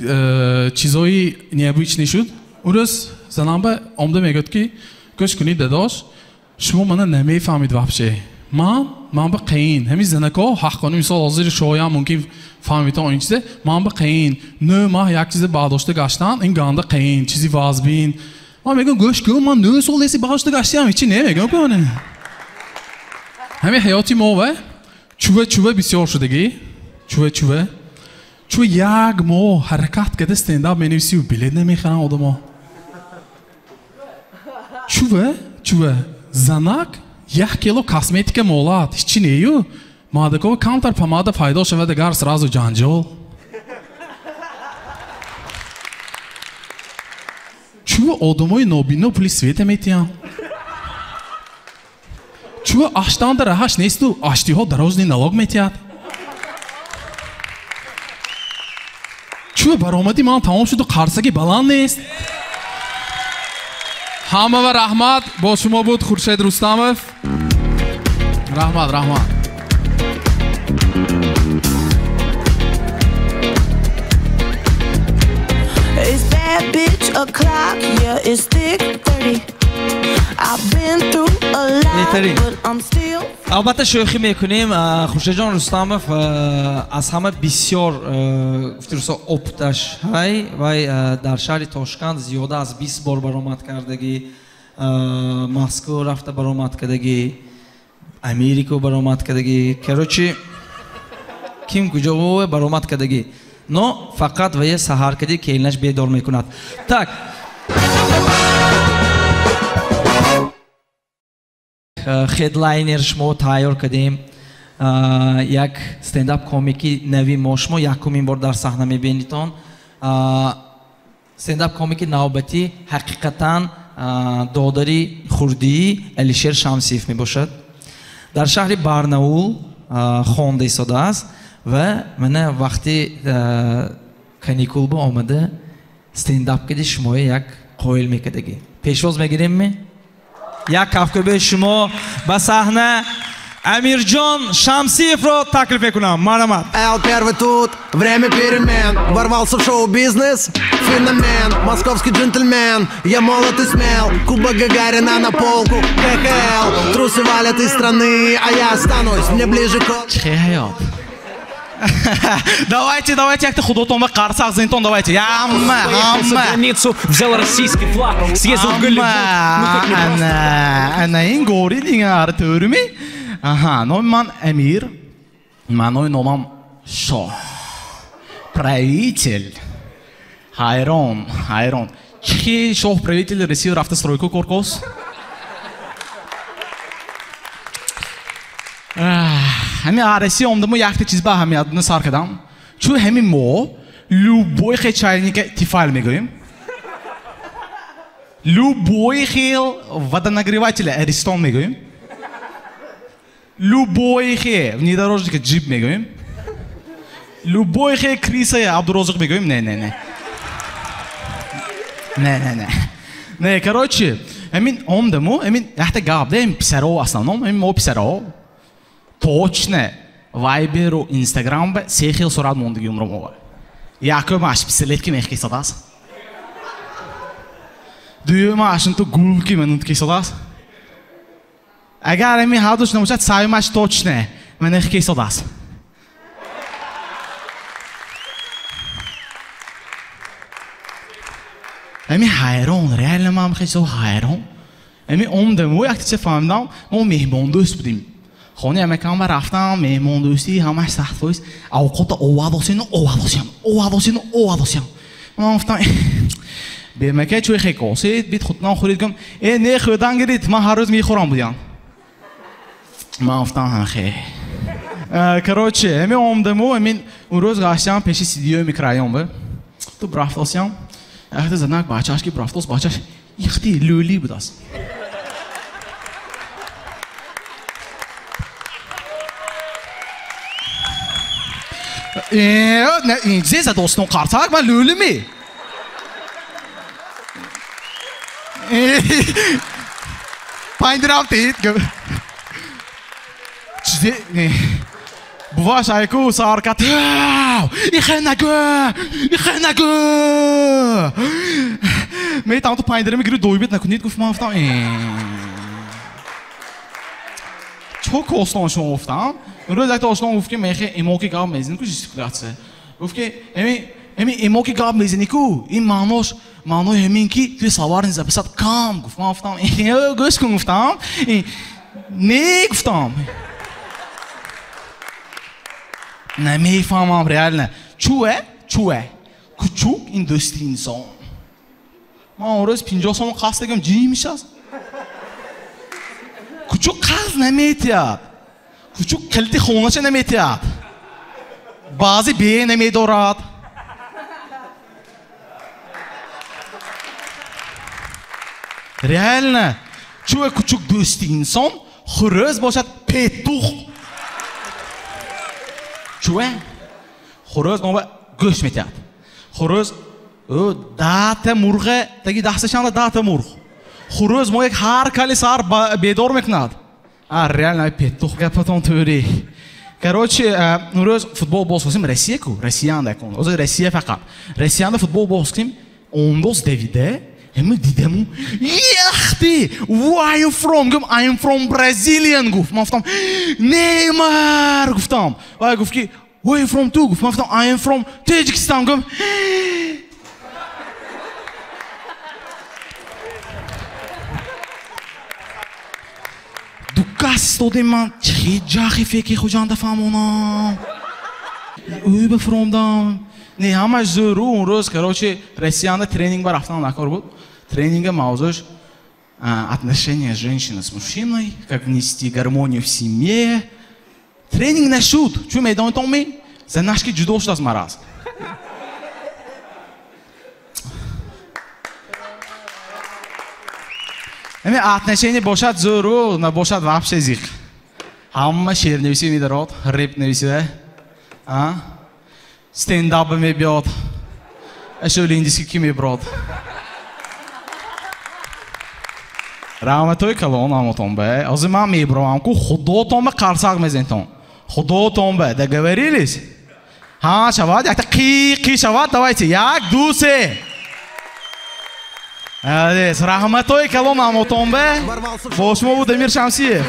چیزایی نیابویچ نشد اون روز زنم به آمده میگد که گوش کنید داداش شما منو نمیفهمید وحشه من به قین همین زنکا حقانی مثال حاضر شایم ممکن فهمیدن این چیزه من به قین 9 ماه یک چیز برداشته گشتن این گنده قین چیزی وازبین من میگم گوش کن من 9 سال لیسی برداشته گشتم هیچی نمیگم کنه همین حیاتی ما چوبه بسیار شدگی چوبه چو یک ماه حرکت کرده استنداب مینویسی و بلیت نمیخرن آدما چوه زنک 1 کیلو کاسمتیک مولاد هیچی نیو مادکو کمتر پماده فایده شده دگر سرازو جانجول چو آدمای نابینا پلی سویت میتیان چو اشتان در رهش نیست و اشتی ها دروزنی نلاگ میتیاد چو برآمدی من تمام شد و قرصگی بلند نیست همه و رحمت با شما بود خورشید رستمов رحمت It's bad bitch o'clock, yeah, it's thick 30. I've been through a lot, but I'm still. البته شوخی میکنیم. خوشجان رستمов از همه بسیار گفتیرسا اپتش های و در شهر تاشکند زیاده از 20 بار برآمد کردگی، مسکو رفته برآمد کردگی، امریکا برآمد کردگی، کروچی کیم کجا برآمد کردگی. نه فقط و یه سحر کردی که اینش بیدار میکند. تک خدلاینر شما تایار کردیم. یک استنداپ کمیکی نوی ما شما یکمین بار در صحنه میبینیدون. استنداپ کمیکی نوبتی حقیقتا دادری خوردی الیشیر شمسیف میباشد. در شهر برناول خوانده ایستاده است و من وقتی کانیکول با آمده استنداپ کردی شما یک قایل میکردگی. پیشواز میگیریم می؟ یک کفکه به شما به صحنه Амирджон Шамсиевро таклиф мекунам. Марhamат. Эл первый тут, время перемен. Ворвался в шоу-бизнес, феномен. Московский джентльмен, я молод и смел. Кубок Гагарина на полку, КХЛ. Трусы валят из страны, а я останусь мне ближе к... Давайте, як-то худотон ба қарсақ зинтон, давайте. За границу взял российский флаг, съездил в Голливуд. Ана ин гори дигар төрми? Аха, номи ман Амир. Манои номам Шоҳ. Правитель. Хайрон. Чӣ Шоҳ правитель России рафта стройку коркос? Ҳамин Россия омдамо якта чиз ба ҳамиятна сар кардам. Чӯ ҳамин мо любой хел чайника тифайл мегӯем. Любой хел водонагревателя Аристон мегӯем. Любой хел внедорожника джип мегӯем. Любой хел криса Абдурозиқ мегӯем. Не, короче, ҳамин омдамо, ҳамин якта гап да, ҳамин писаро основном, ҳамин мо писаро точно Вайберу, Инстаграм ба се хел сурат мондагӣ умрум ова. Якумаш пистолетки мехкисадас. Дуюмаш инту гулки менуткисадас. Агар ҳамин ҳардуш намошад, савимаш точно менехкисадас. ҳамин ҳайрон, реально ман хело ҳайрон. ҳамин омдамо якта чиз фаҳмидам, мо меҳмондӯст будим. خونه امکان بر رفتم مهمان دوستی همش سخت بود. اوقات اواداسین. من گفتم به مکه چوی خیلی کاسید بیت خودم خریدم. نه خودم گرید من هر روز میخورم بودم. من گفتم هم خیلی. کراچه همین آمدمو همین اون روز گشتم پیش سیدیو میکرایم به. تو برافتاسیم. اخت زنک بچه‌اش که برافتاس بچه‌اش یختی لولی بود است. Здесь достан қарсақ ма лөлі ме? Пайндырап дейд. Буваш айку саркат. Ихэнагö. Мэй тамту пайндырами гиру дойбет накунид гуфтам гуфтам. Чо коснон шумо гуфтам? Урӯз якта ошном гуфт ки мехе эмоки гап мезини ку жестикуляция. Гуфт ки ҳамин эмоки гап мезини ку ин маънош маънои ҳамин ки туи салвар записад кам гуфт. Ман гуфтам гӯш кун гуфтам. Не гуфтам. Намефаҳмам реально. Чӯе? Кучук ин дӯсти инсон. Ман он рӯз 50 сом қарз дадам ҷӣ мешаст. Кучук қарз наметиҳад. Кучук калити хонаша наметиҳад. Баъзе бе намедорад. Реально. Чӯ кучук дӯсти инсон хӯрӯз бошад петух. Чӯ? Хӯрӯз ноба гӯшт метиҳад. Хӯрӯз дата мурғе таги дасташанда дата мурғ. Хӯрӯз мо як ҳар кали сар бедор мекунад. Реально петух гапатон тӯри. Короче, روز فوتبال باز کردیم روسیه کو روسیه اند کن از روسیه فقط روسیه اند فوتبال باز کردیم اون باز دیویده هم دیدم یختی where you from گفتم I am from Brazilian گفت من گفتم نیمار گفتم و گفت کی where you from تو گفت من گفتم I am from تاجیکستان گفتم Stod man چه فکری خوجان دفعمونا اوی بفرومدم نه همش زورو اون روز короче россиян тренинг бар рفتم نکار بود тренинг موضوعش отношения женщины с мужчиной как внести гармонию в семье тренинг нешуд чу мейдан томи занашки جدا شد از مرض همین отношения باشد زورو نباشد вообще زیق همه شعر نویسی میدارد ریپ نویسیده ستنداب میبیاد اشول اندیسکی کی میبرد رحمتوی کلان همتون به از من میبرم که خداتون به قرصق میزنتون خداتون به دگوریلیس ها شود یک قی شود دوایتی یک دو سه رحمتوی کلام همتون به با شما بود امیر شمسیه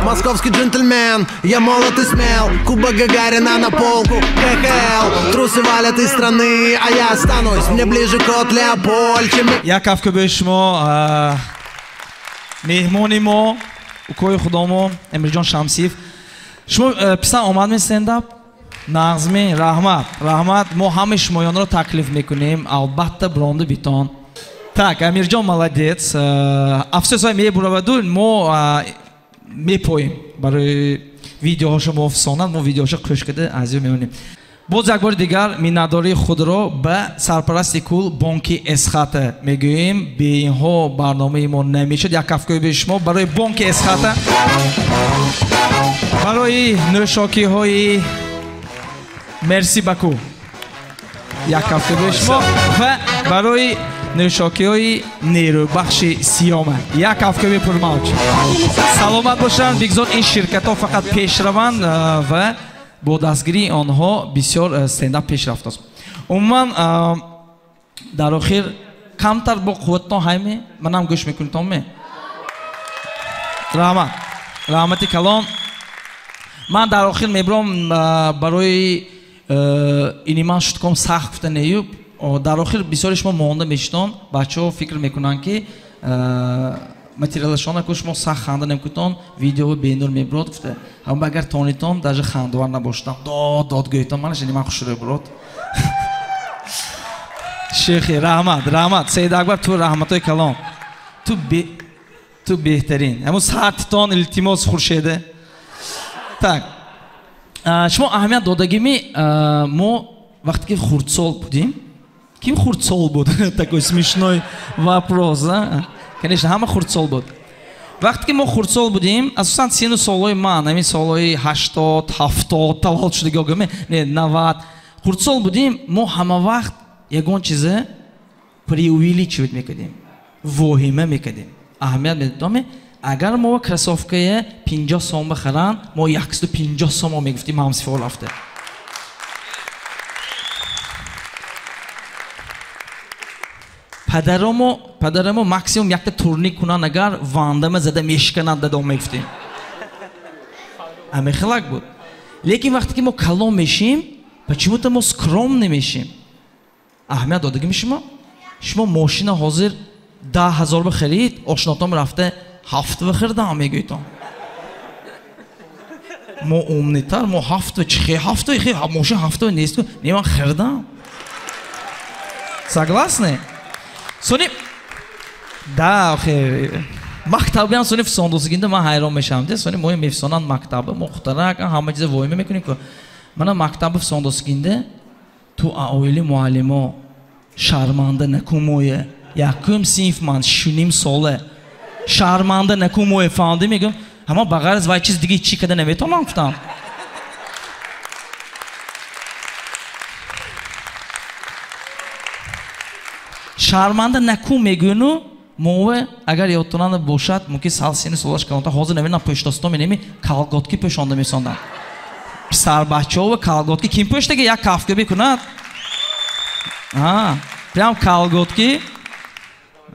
Московский джентльмен, я молод и смел. Кубок Гагарина на полку, КХЛ. Трусы валят из страны, а я останусь. Мне ближе кот Леопольд, чем... یک هفته به شما مهمانی ما کوی خدامو امیر جان شمسیف شما پسر آمد می استنداپ نظمی رحمت ما همه شمایان رو تکلیف میکنیم البته برانده بیتان Так, Амирҷон молодец. Афсӯс мебураваду мо мепоим барои видеоҳоша муофисона мо видеоҳоша қӯш карда азиё меонем. Боз як бори дигар миннатдории худро ба сарпарасти кул бонки Эсхата мегӯем. Бе инҳо барномаи мо намешуд. Як кафкои be шумо барои бонки Эсхата, барои нӯшокиҳои мерси баку. Як кафкои be шумо ва барои нӯшокиҳои нерӯбахши сиёма. Як ҳафтаи пурмавҷ. Саломат бошанд. бигзор ин ширкатҳо фақат пешраванд ва бо дастгирии онҳо бисёр стендап пеш рафтааст. Умуман дар охир камтар бо қувватон ҳайме манам гӯш мекунитон ме. раҳмати калон. Ман дар охир мебурам барои ини ман шутком сахт гуфта неюб. дар охир бисёри шумо монда мешитон бачаҳо фикр мекунанд ки материалашона ку шумо сахт ханда намкунитон видео бенур мебурад гуфта ҳама агар тонитон даже хандовар набошитам дод гӯйтон ман шини ман хушро бурад шехи раҳмат Саид Акбар ту раҳматои калон ту беҳтарин ҳамун сартитон илтимос хуршеде. Так шумо аҳамият додагими мо вақте ки хурдсол будем. Ким хурдсол буд? Такой смешной вопрос, а? Конечно, ҳама хурдсол буд. Вақте ки мо хурдсол будем, асосан сину солҳои ман, ҳамин солҳои 80, 70 таваллуд шудагиҳо не 90 хурдсол будем, мо ҳама вақт ягон чизе преувеличивать мекардем, воҳима мекардем. Аҳамият медодем, агар мо кроссовкаи 50 сом бихаранд, мо 150 сом мегуфтим ҳамсифор рафта. падарамо максимум якта турник кунанд агар вандама зада мешканад дадом мегуфтем. ҳаме хелак буд. лекин вақте ки мо калон мешим, почему-то мо скромне мешим. аҳамият додагими шумо мошина ҳозир 10 000 бихарид, ошнотом рафта 7 бихардам мегӯйтон. мо умнитар мо 7 чихе 7 хе мошин 7 нест не ман хардам. Согласны? Сони да охир мактабиам сони фсондосигинда ман ҳайрон мешавам. Сони мо мефсонанд мактаба мухтарак ҳама чиза воима мекунем ки мана мактаба фсондосигинда ту аоили муаллимо шарманда накун мое якум синф ман 6 сола шарманда накун мое фаҳмидӣ мегӯям ҳама ба ғайр аз вай чиз дига чӣ карда наметавонам гуфтам. шарманда накун мегӯну мове агар ёдтонанда бошад мумкин сал сини солаш калонта ҳозир намедонам пӯштостон менеми калготки пӯшонда месондам. Старбачова колготки. Ким пуштаги як кафка бикунад? Прям колготки.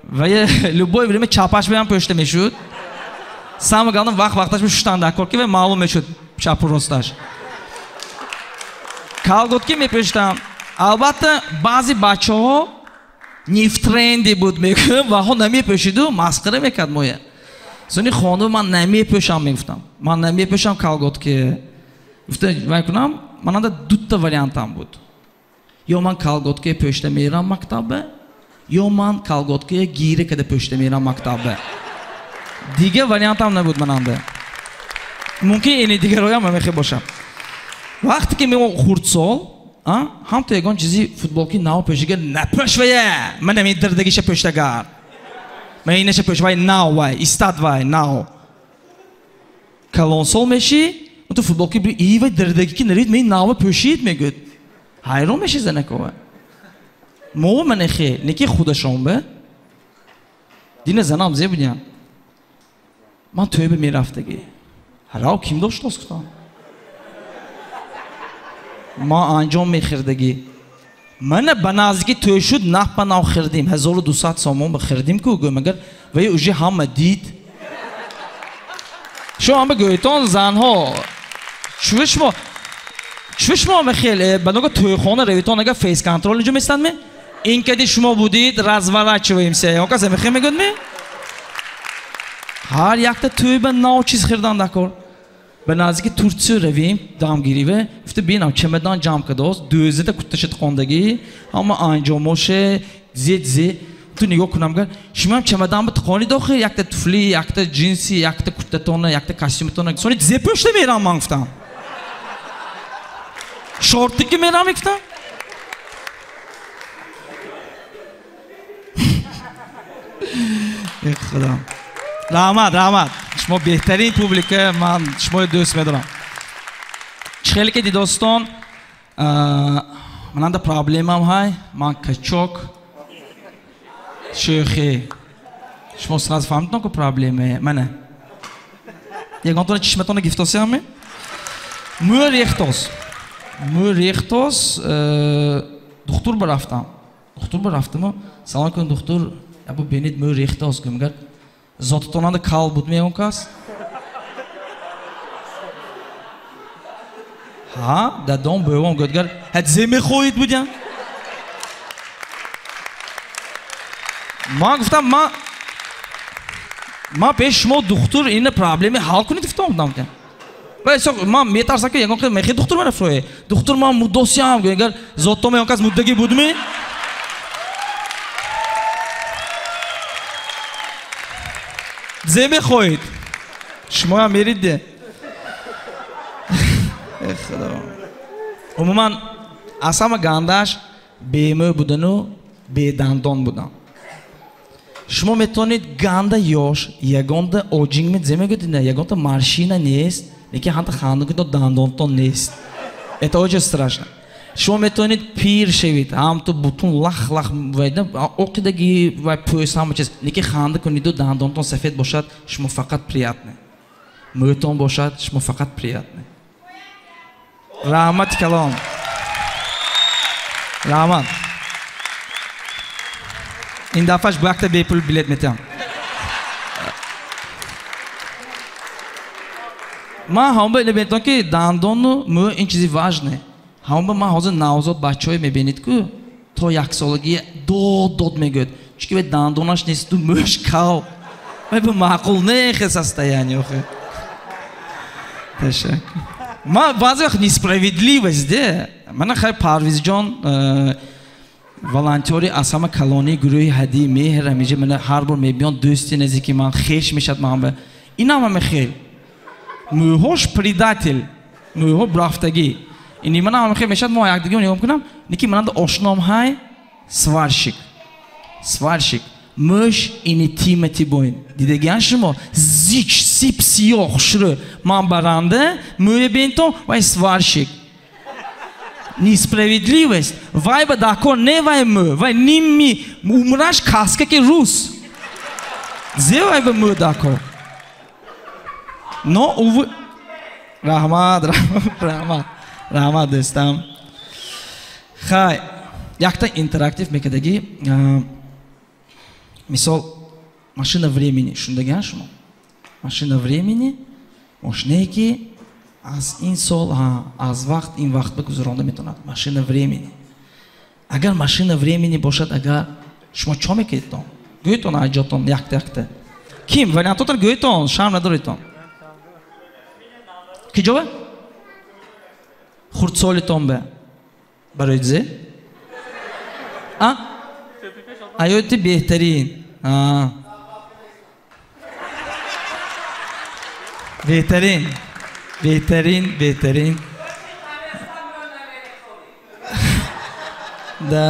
Ва любое время чапаш прям пушта мешуд. Самое главное вақташ бы штанда корки ва маълум мешуд чапу росташ. Колготки мепуштам. Албатта баъзи бачаҳо нифтренди буд мекунад ва ҳо намепӯшиду масхара мекард моя. Сони хонум ман намепӯшам мегуфтам. Ман намепӯшам колготки. Гуфта вай кунам, мананда дутта вариантам буд. Ё ман колготки пӯшта мерам мактабе, ё ман колготки гире када пӯшта мерам мактабе. Дига вариантам набуд мананда. Мумкин ини дигароям мемехе бошам. Вақте ки мемо хурдсол, ҳам то ягон чизи футболки нав пӯшига напӯш вая. Ман нами дардагиша пӯштагар. Ман инаша пӯш вай нав вай, истад вай нав. Калонсол меши, تو فوتبالکی بری ایوه دردگی که نرید می ناوه پوشید میگود حیران میشی زنکوه مو من خیلی نکی خودشون به دین زنم زی بودیم من توی به میرفتگی هراو کیم داشت کتام ما انجام میخردگی من بنازگی توی شد نه پناه خردیم 1200 سامان بخردیم که گو مگر وی اوجی هم دید شو هم بگویتون زنها شما میخیل بنوگه توی خانه رویتون اگه فیس کنترل اینجا میستن می این کدی شما بودید رزوالت چویم سه ها کسی میخیل میگود می هر یک تا توی به ناو چیز خیردن دکار به نزدیک ترکیه رویم دامگیری و گفته بینم چمدان جام کداست دوزه تا کتشت خوندگی اما انجامش زید تو نگاه کنم گر شما هم چمدان به تقانی داخل یک تا طفلی یک تا جنسی یک تا کتتونه یک تا کاستیومتونه سونی زی پشت میرم من گفتم شورتی که میرم گفتم خدا رحمت شما بهترین پوبلیکه من شما دوست میدارم خیلی که دوستان من دا پرابلمم های من کچوک شوخی شما سراز فهمتون که پرابلمه منه یکانتون چشمتون گفتاسی همه مو ریختاس دکتر برفتم سلام کن دکتر ابو بینید مو ریختاس که میگرد زاتتون دا کال بود میگم کس ها دادم بیوام گفتگر هد زمین خوید بودیم ما گفتم ما پیش شما دکتر این پرابلمی حل کنید گفتم بودم بس ما میترسم که یکم میخواد دکتر من افروه دکتر ما مدوسی هم که اگر زاتو میگم کس مدگی بود می زمین خوید شما هم میرید ده خدا عموما اصلا گندش بیمه بودن و بیدندان بودن شما میتونید گنده یاش یگانده اوجینگ می زمین گفتید نه یگانده ماشینه نیست یکی هنده خانده که دندانتون نیست اتاوج страшно شما میتونید پیر شوید هم تو بوتون لخ ویده اوقیدگی و پویس همه چیز یکی خانده کنید و دندانتون سفید باشد شما فقط приятне موتون باشد شما فقط приятне رحمت کلام رحمت این دفعهش وقت بیپول بلیت میتونم ما هم به میتونم که دندان و مو این چیزی واجنه هم به ما حاضر نوزاد بچه‌ای میبینید که تا یک سالگی داد میگوید چون که به دندانش نیست تو موش کاو و به معقول نه خسته یعنی آخه تشکر ما بعضی وقت несправедливость ده من خیلی پرویز جان волонтери از همه کلانی گروه هدی مهر میگه من هر بار میبینم دوستی نزدیکی من خیش میشد من به اینا هم خیلی موهاش предатель موها برافتگی اینی من هم خیلی میشد ما یک دیگه نگاه کنم نیکی من دا آشنام های сварщик موش اینی تیمتی بوین دیدگیان شما زیچ سیپ سیاه شروع من برنده موی بینتون وای сварщик несправедливость вай ба дакор не вай мö вай нимми умраш каска ки рус зе вай ба мö дакор но увы Rahmat do'stim. Hay, yakta interaktiv mekadagi misol mashina времени shundagan shumi? Mashina времени moshinaiki az in sol az vaqt in vaqtga guzaronda metonad. Mashina времени. Agar mashina времени boshad, agar shuma chom mekayton. Go'yton ajoton yakta. Kim? Variantlar go'yton, sham nadoriton. Ki javob? Xurdsoliton be. Baroyze? Ayoti behtarin. Behtarin. Da.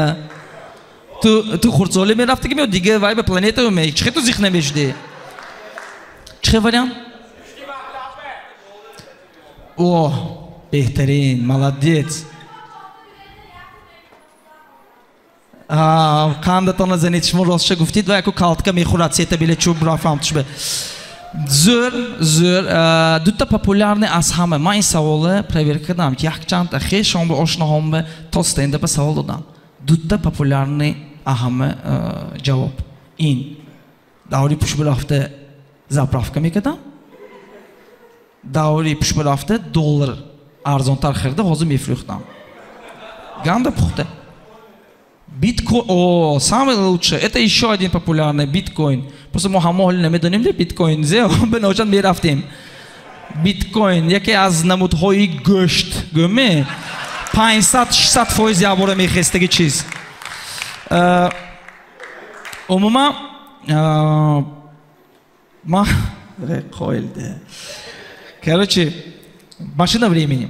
Tu xurdsoli merafti ki دیگه وای به پلنت و می چه تو ذهن نمیشدی چه وریان اوه بهترین молодец کاندتون زنید شما راستش گفتید و یکو کالتکا میخورد سیتا بیله چوب رافام توش به زور دوتا популярный از همه من این سوال проверка کردم که یک چند تا خیلی شما به آشنا هم به تا ستنده به سوال دادم دوتا популярный همه جواب این داوری پوش برافته زاپرافکا میکردم داوری پوش برافته $1 ارزانتر خریده حاضر میفروختم ганда пухте биткоин о самый лучший это еще один популярный биткоин просто мы хамоли نمیدونیم де биткоин зе به نوشان میرفتیم بیتکوین یکی از نمودهای گشت گمه 500-600% یابوره میخستگی چیز عموما ما خیلی короче машина времени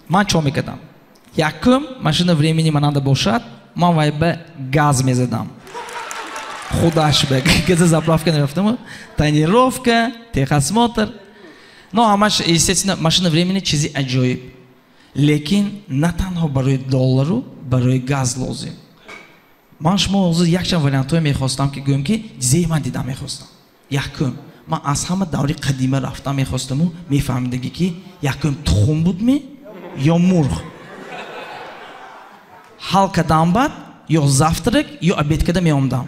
من چون میکردم یکم машина времени مننده باشد من وای به گاز میزدم خودش بگه گاز заправка نرفتم тренировка техосмотр но همش естественно машина времени چیزی عجیب لیکن نه تنها برای $1 برای گاز لازم من شما از یک چند وریانت‌های میخواستم که گویم که چیزی من دیدم میخواستم یکم من از همه دوری قدیمه رفتم میخواستم و میفهمیدگی که یکم تخم بود می یا مرغ حال کدام بعد یا завтрак یا обед کده میامدم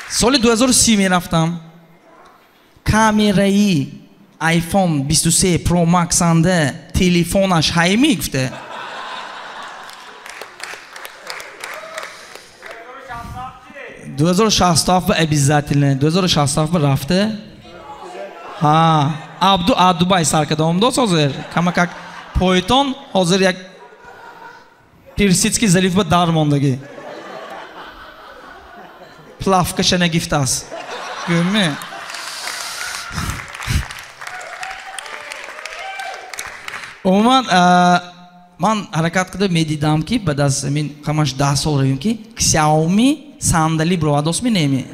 سال 2030 میرفتم کامرای آیفون 23 پرو مکس انده تلفنش های میگفته 2067 обязательно 2067 رفته ها عبدو سرکدام دو حاضر کما как پویتون حاضر یک پیرسیتسکی ظریف به در ماندگی پلافکش نگفته است گمه عموما من حرکت کرده میدیدم که بعد از همین کمش 10 سال رویم که Xiaomi صندلی برادوس می نمی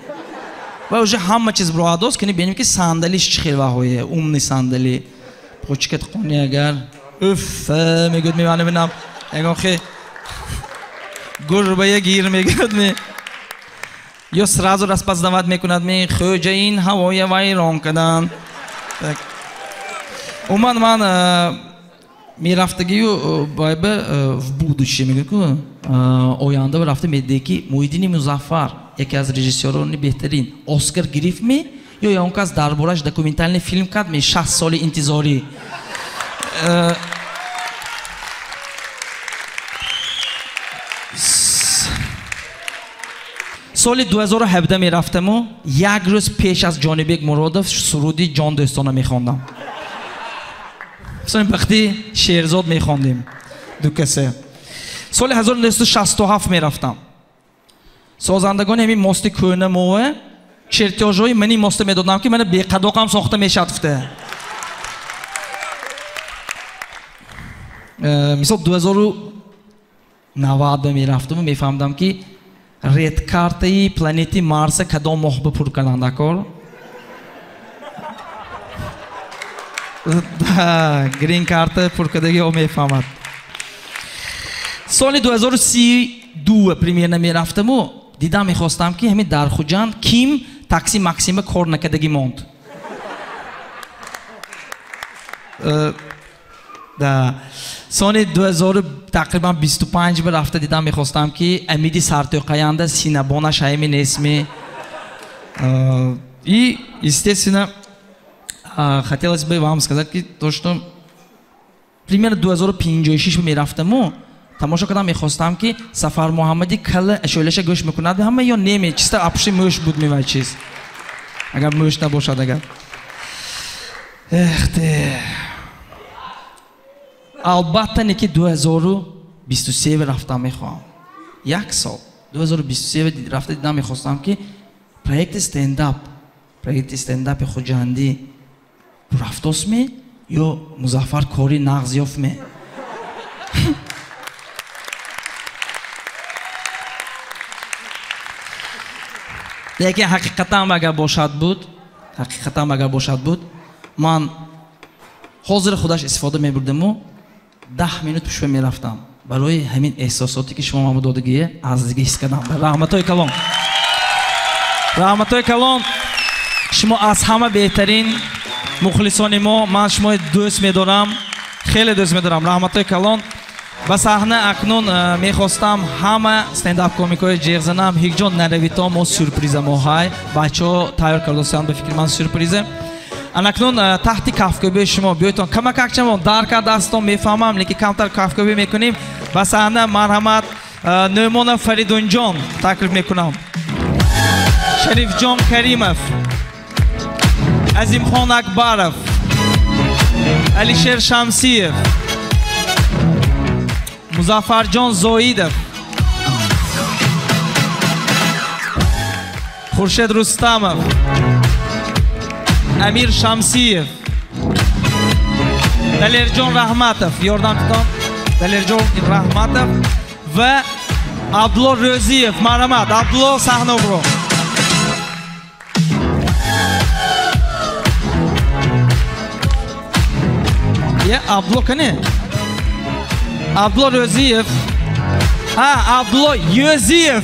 و اوجه همه چیز برادوس کنی بینیم که صندلیش چه خیلی وحویه اومنی صندلی پوچکت خونی اگر اف میگود میبانه بینم اگر خیلی گربه گیر میگود می یا سرازو رسپزدامت میکند می خوجه این هوای وای ران کدن عموما من میرفتگی باید в будущее میگه آینده و رفته میده که محیدین مظفر یکی از رژیسوران بهترین اسکار گرفت می یا اون کس دربارش دکومنتری فیلم کرد می 60 سال انتظاری سال 2017 میرفتم و یک روز پیش از جانبیک مرادف سرودی جان دوستانه میخواندم وقتی شیرزاد میخواندیم دو کسه سال 1967 میرفتم سازندگان همین ماست کهنه موه چرتیاژهای منی ماست میدادم که من بی قداقم ساخته میشدفته مثلا 2090 میرفتم و میفهمدم که رید کارتی پلانتی مارس کدام محبه پر کننده کار گرین کارت پرکدگی او میفهمد سال 2032 پریمیر نمیرفتم و دیدم میخواستم که همین در خوجند کیم تاکسی مکسیم کار نکردگی موند در سال 2000 تقریبا 25 به رفته دیدم میخواستم که امیدی سرتوقیانده سینبانش همین اسمی и естественно хотелось бы вам сказать то что примерно 2056 میرفتم тамошо кардам мехостам ки Сафар Муҳаммади кала шӯлаша гӯш мекунад ҳама ё неме чиста апши мӯш буд мевай чиз агар мӯш набошад агар эхте албатта не ки 2023 рафтам мехоҳам як сол 2023 рафта дидам мехостам ки проекти стендапи хуҷандӣ рафтосме ё Музаффар кори нағз ёфме لیکن حقیقتا اگر باشد بود من حاضر خودش استفاده می‌بردم و 10 مینوت پیش می‌رفتم برای همین احساساتی که شما من دادگیه از دیگه حس کردم رحمتای کلان شما از همه بهترین مخلصان ما من شما دوست می‌دارم خیلی دوست می‌دارم رحمتای کلان با صحنه اکنون میخواستم همه استنداپ کومیکای جیغزنم هیچ جا نرویتا ما سورپریز ما های بچه ها تایار کردستان به فکر من سورپریزه اکنون تحت کافکوبی شما بیایتون کمک اکچم درک دستان میفهمم لیکن کمتر کافکوبی میکنیم با صحنه مرحمت نومان فریدون جان تکلیف میکنم شریف جان کریمов عظیم خان اکبرов علیشیر شمسیев مظفرجان زویدov خورشید رستمov امیر شمسیев دلیرجان رحمتov یاردم تان دلیرجان رحمتov و عبدالله روزیев مرحمت عبدالله صحنه برو یه عبدالله کنه عبدالله روزیев عبدالله یوزیев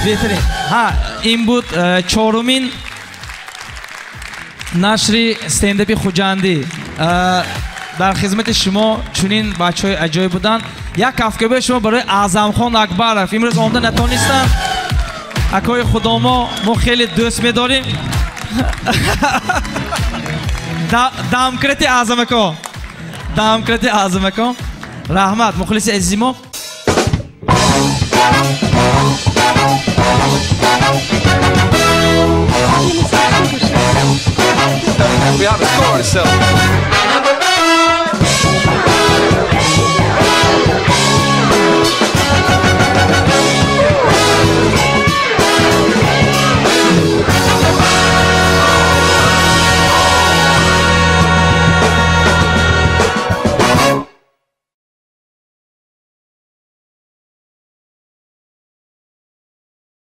بهترین این بود چهارمین نشر استنداپی خوجندی در خدمت شما چنین بچهای عجایب بودن یک کافکوبی شما برای اعظم خان اکبرov امروز آمده نتونستم اکای خدا ما خیلی دوست می‌داریم دامکرتی اعظم کو رحمت مخلص عزیزیمو We have a score to sell.